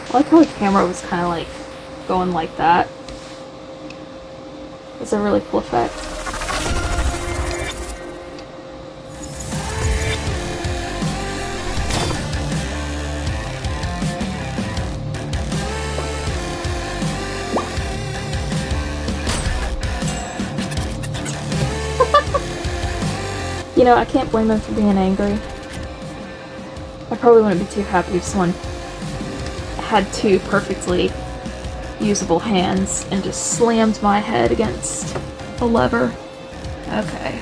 I like how the camera was kind of like going like that. It's a really cool effect. You know, I can't blame him for being angry. I probably wouldn't be too happy if someone had two perfectly usable hands and just slammed my head against a lever. Okay.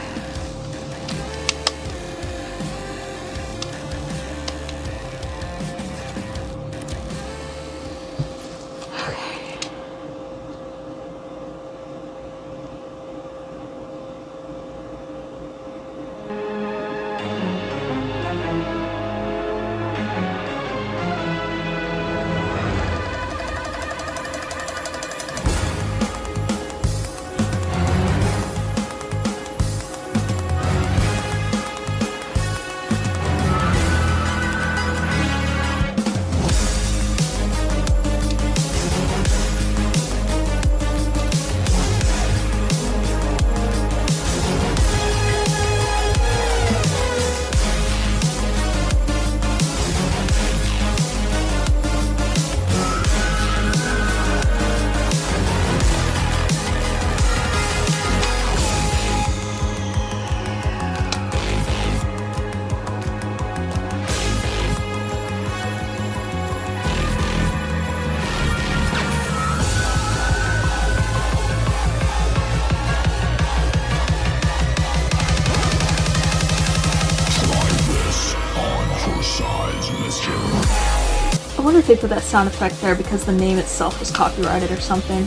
I wonder if they put that sound effect there because the name itself was copyrighted or something.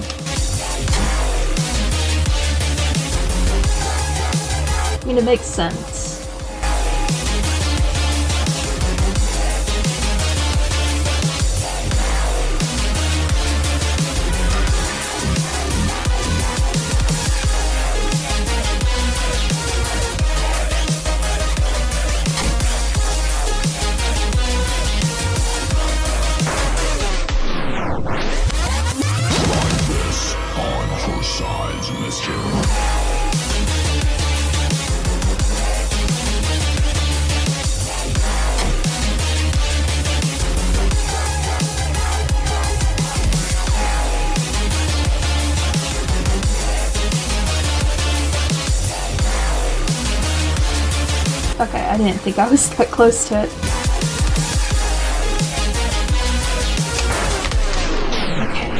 I mean, it makes sense. Okay, I didn't think I was that close to it. Okay.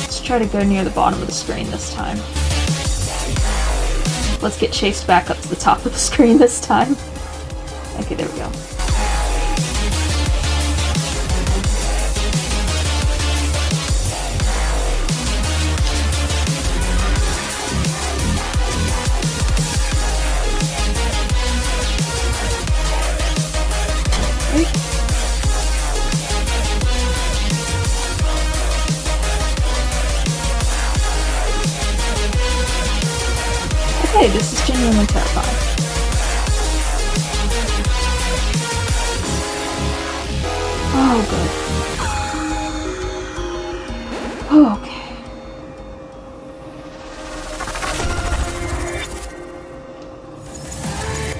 Let's try to go near the bottom of the screen this time. Let's get chased back up to the top of the screen this time. Okay, there we go. Okay, this is genuinely terrifying. Oh, good. Oh, okay.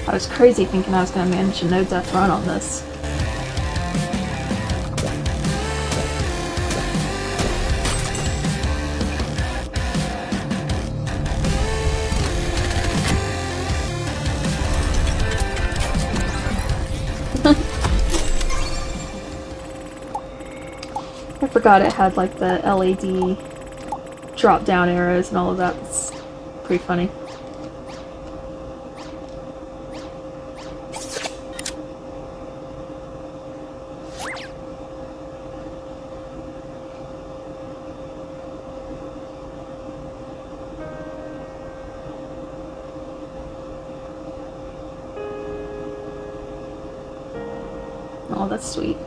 I was crazy thinking I was going to manage a no-death run on this. I forgot it had like the LED drop down arrows and all of that. It's pretty funny. Oh, that's sweet.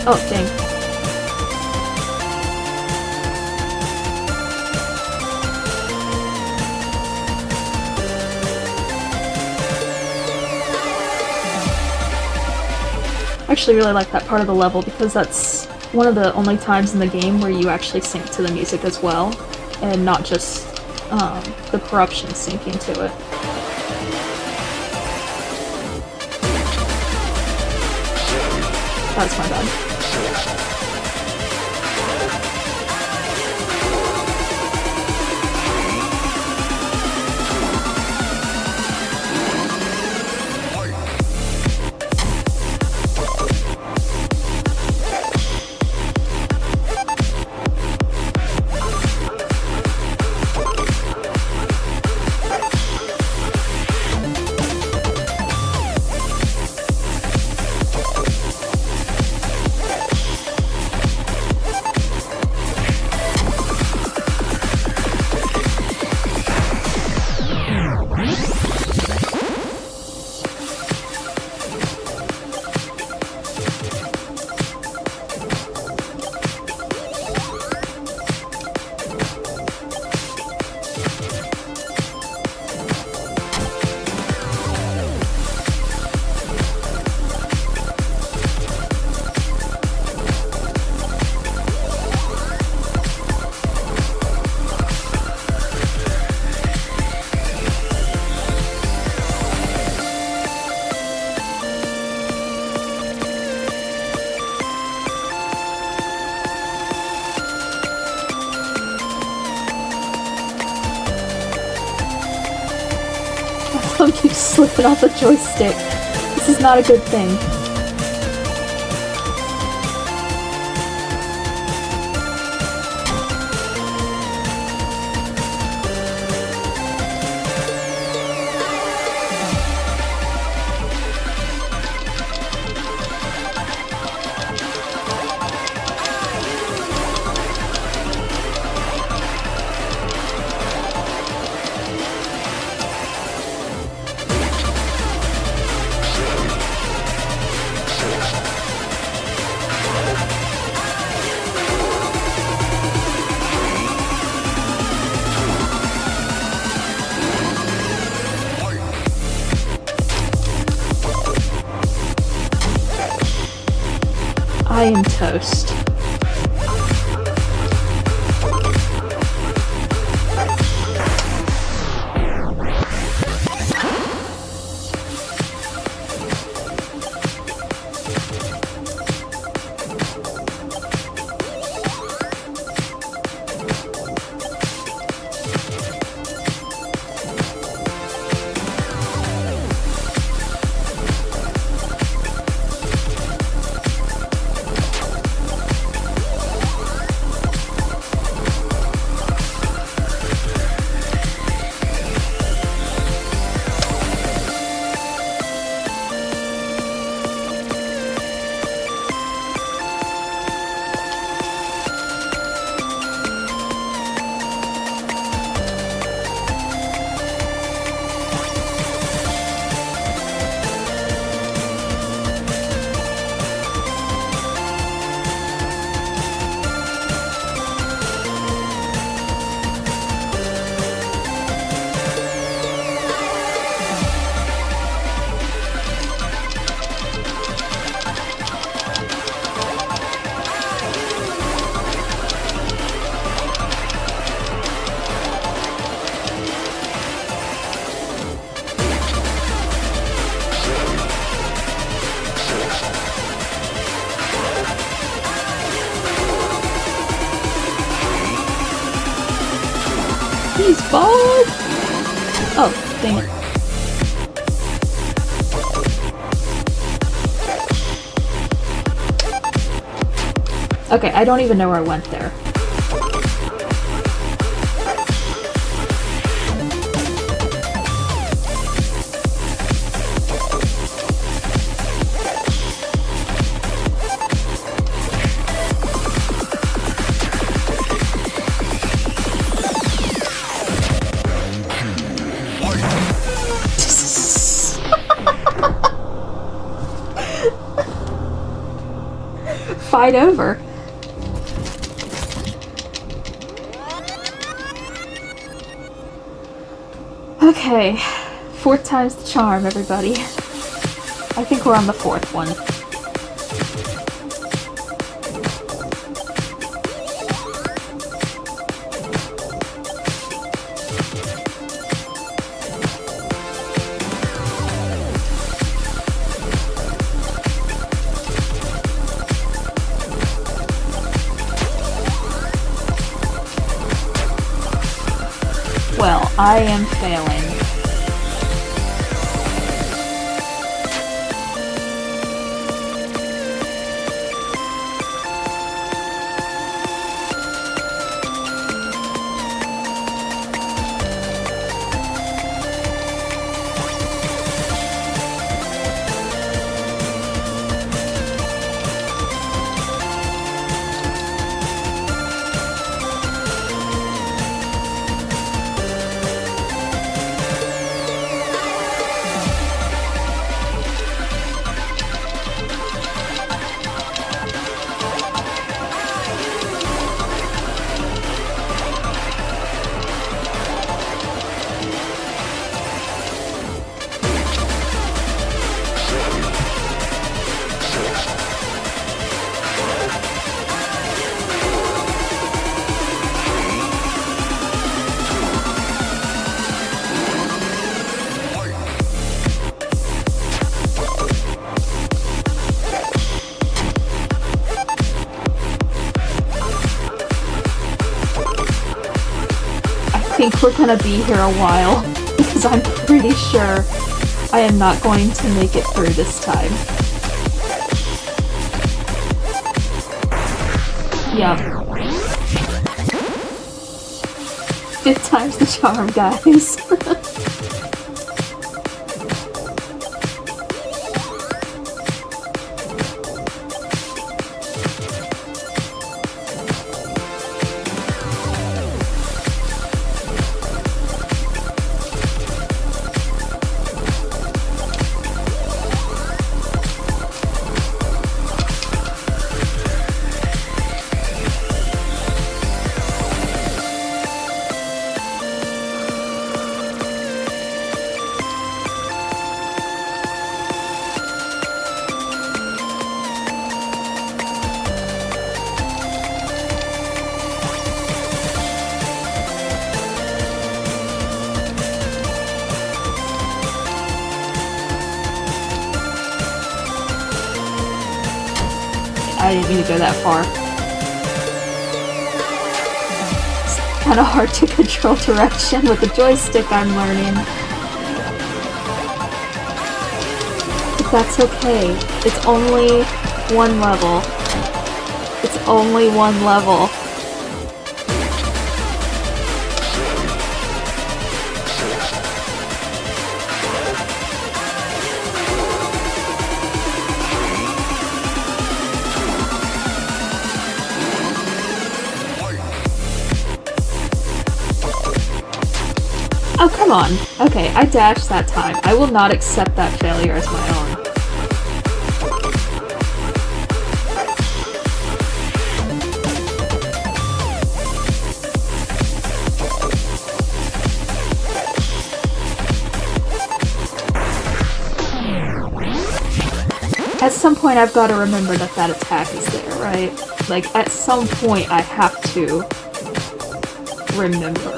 Oh, dang. I actually really like that part of the level because that's one of the only times in the game where you actually sync to the music as well, and not just the corruption syncing to it. That's my bad. them keep slipping off the joystick. This is not a good thing. I am toast. He's bald! Oh, dang it. Okay, I don't even know where I went there. Fight over. Okay, fourth time's the charm, everybody. I think we're on the fourth one. Well, I am failing. I think we're gonna be here a while, because because I'm pretty sure I am not going to make it through this time. Yep. 5th time's the charm, guys. I didn't mean to go that far. It's kind of hard to control direction with the joystick, I'm learning. But that's okay. It's only one level. It's only one level. Oh, come on. Okay, I dashed that time. I will not accept that failure as my own. At some point I've got to remember that that attack is there, right? Like, at some point I have to remember.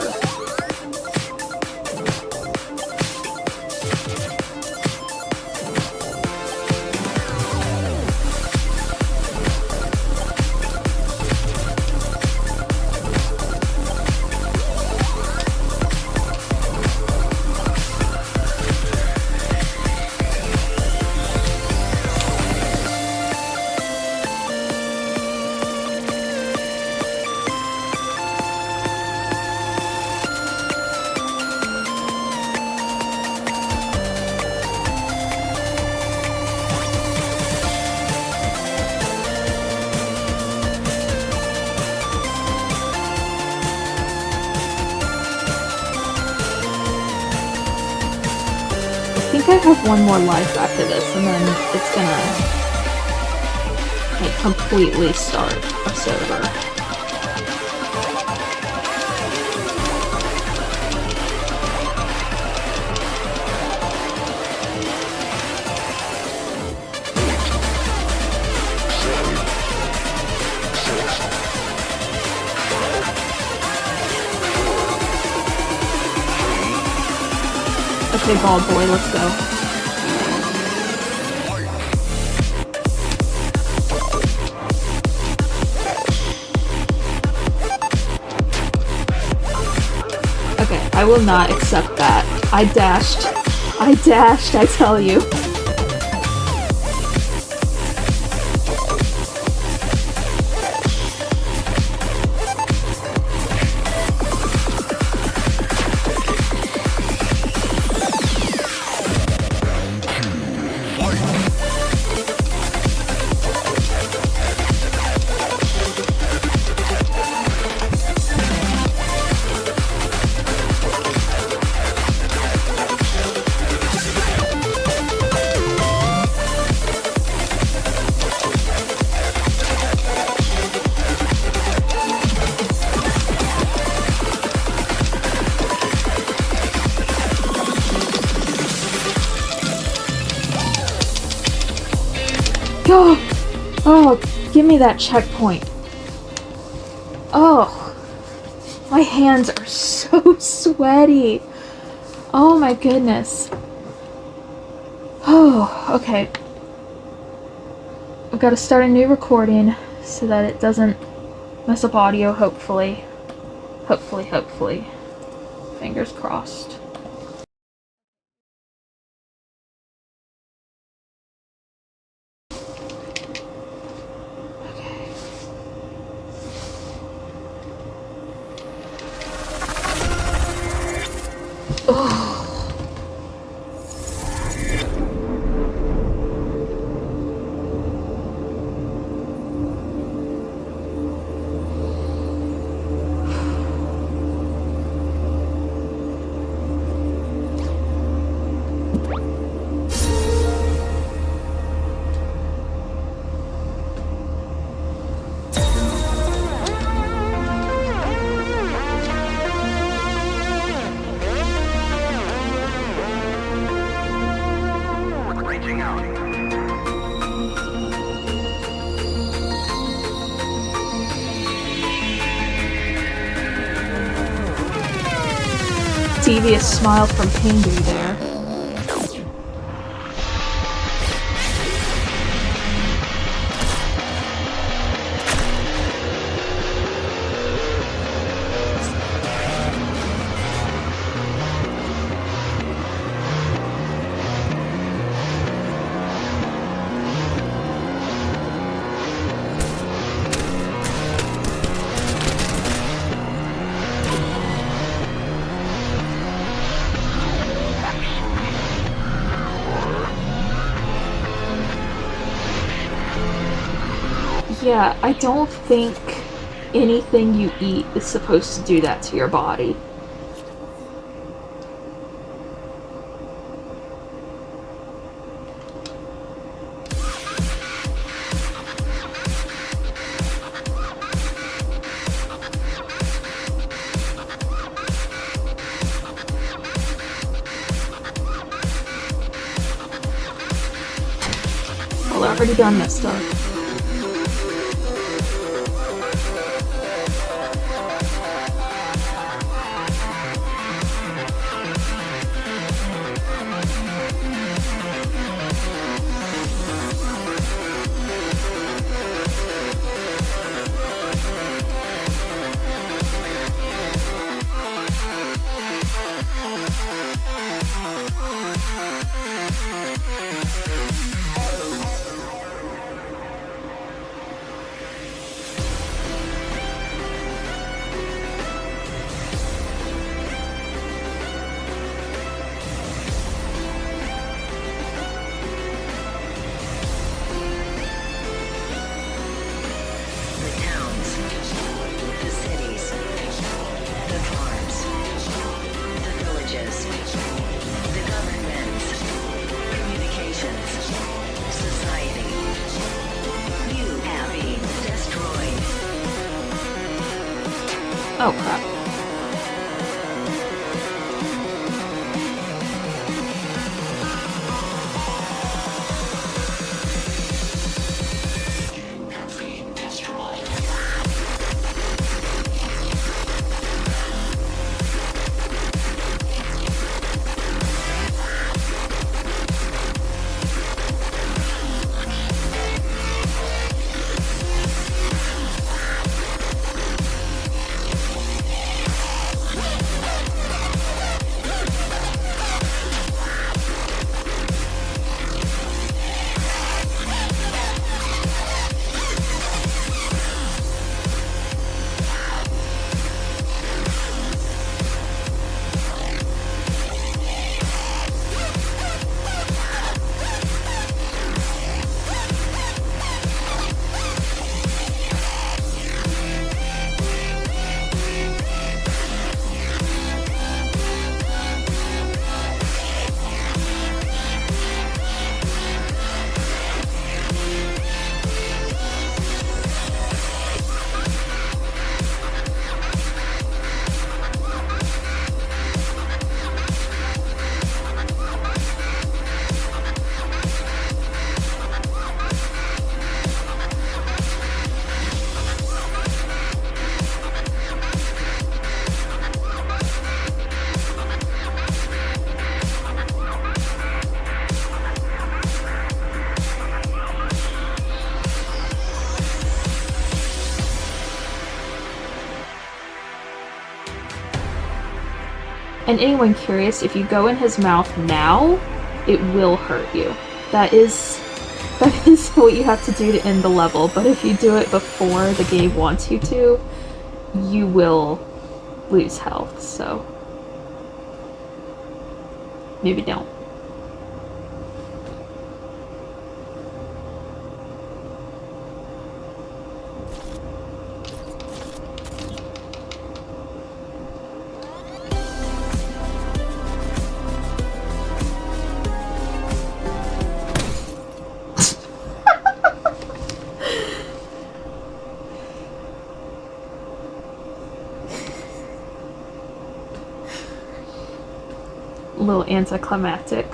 I think I have one more life after this, and then it's gonna, like, completely start us over. Okay, bald boy, let's go. Okay, I will not accept that. I dashed, I tell you. Oh, give me that checkpoint. Oh, my hands are so sweaty. Oh my goodness. Oh, okay. I've got to start a new recording so that it doesn't mess up audio, hopefully. Hopefully. Fingers crossed. Devious smile from Pingu there. Yeah, I don't think anything you eat is supposed to do that to your body. Well, I've already done this stuff. Oh crap. And anyone curious, if you go in his mouth now, it will hurt you. That is what you have to do to end the level, but if you do it before the game wants you to, you will lose health, so... Maybe don't. A little anticlimactic.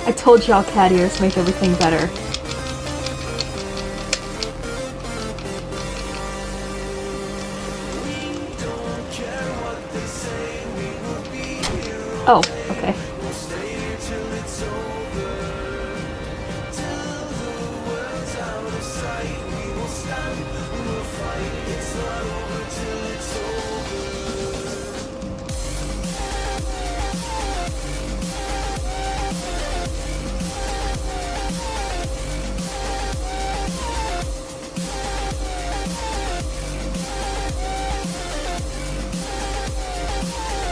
I told y'all cat ears make everything better. Oh, okay.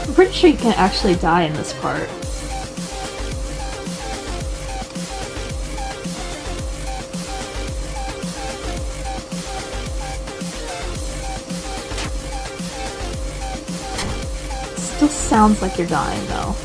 I'm pretty sure you can actually die in this part. Still sounds like you're dying though.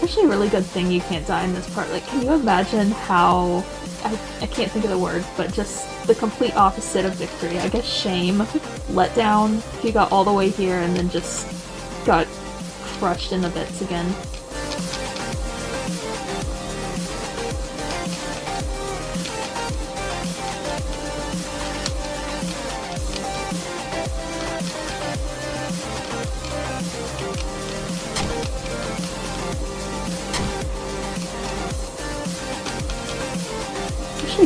Actually a really good thing you can't die in this part. Like, can you imagine how... I can't think of the word, but just the complete opposite of victory. I guess shame, letdown, if you got all the way here and then just got crushed into bits again.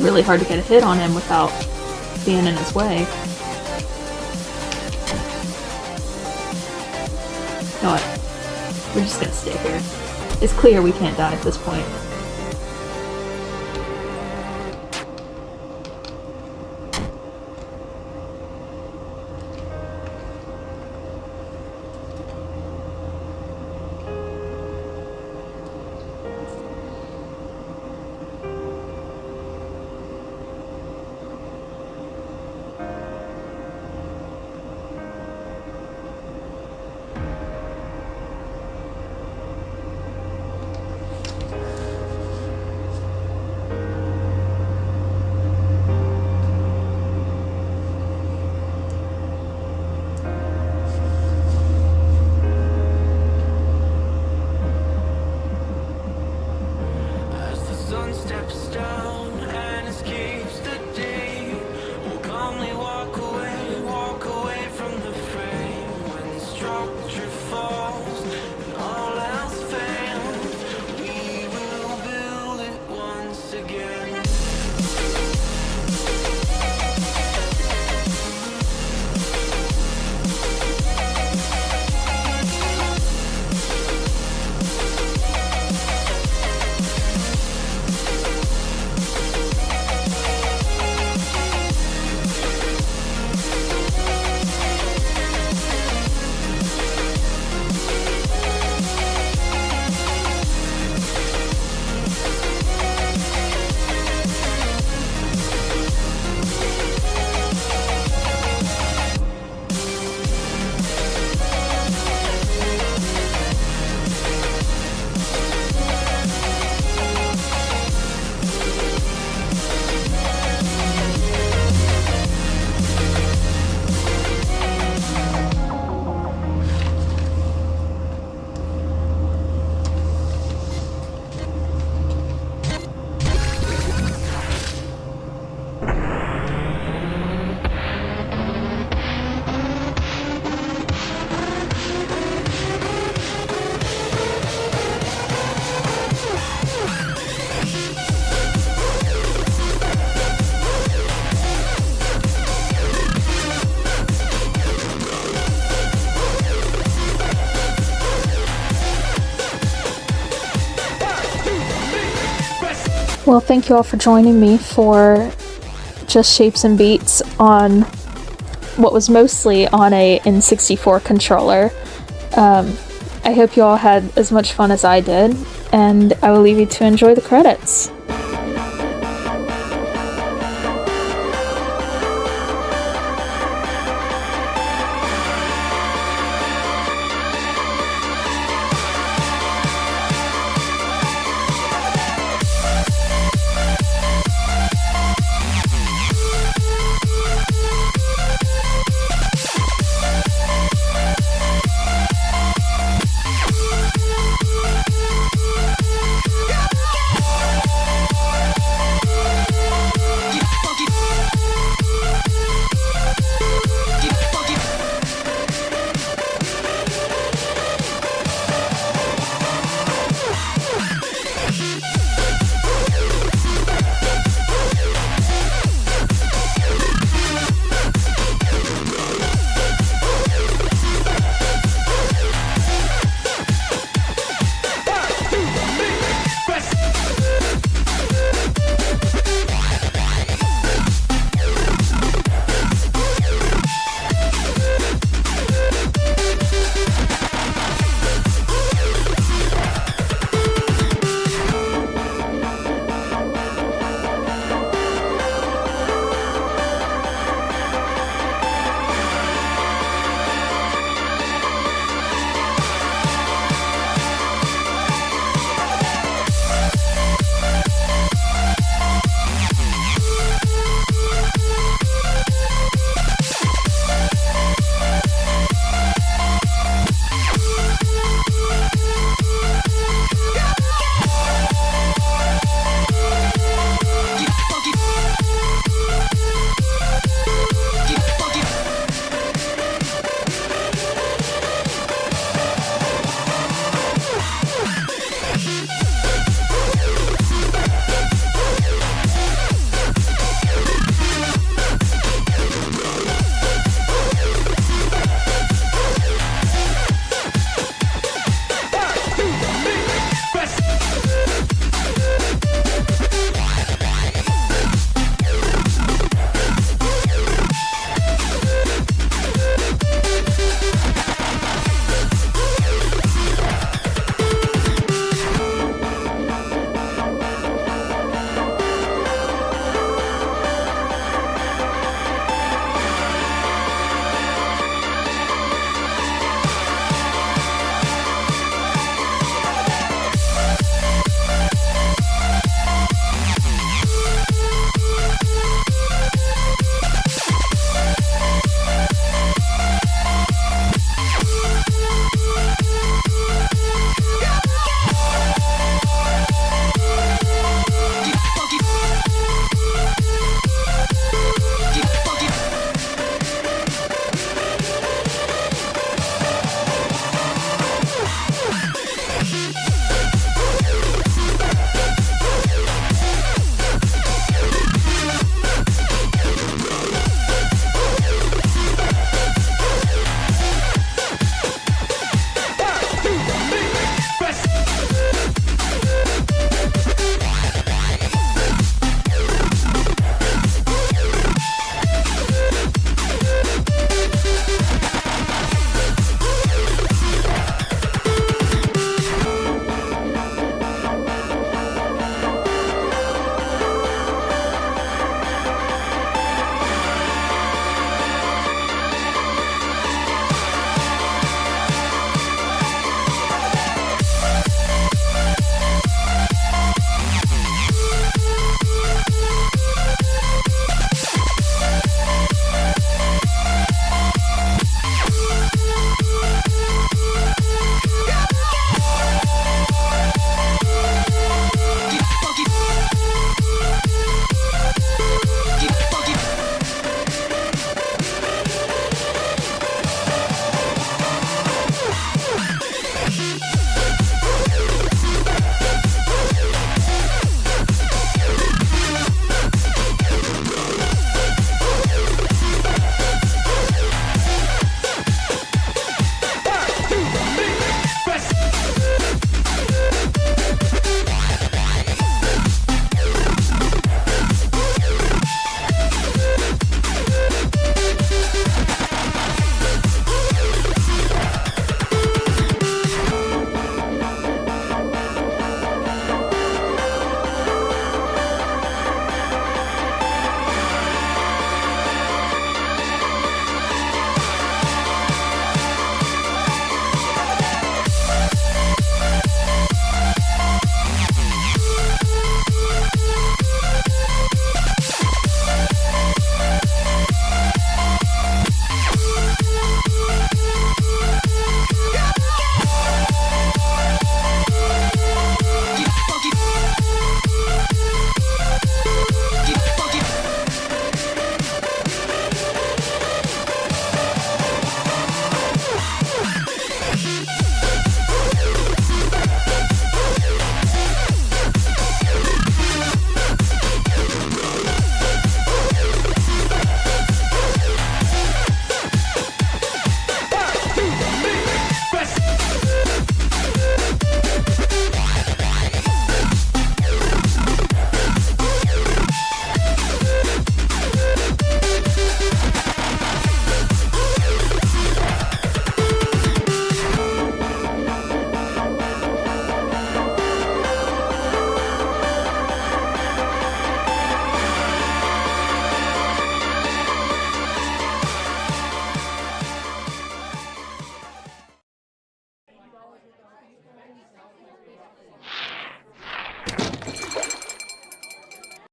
Really hard to get a hit on him without being in his way. You know what? We're just gonna stay here. It's clear we can't die at this point. Well, thank you all for joining me for just Shapes and Beats on what was mostly on a N64 controller. I hope you all had as much fun as I did, and I will leave you to enjoy the credits.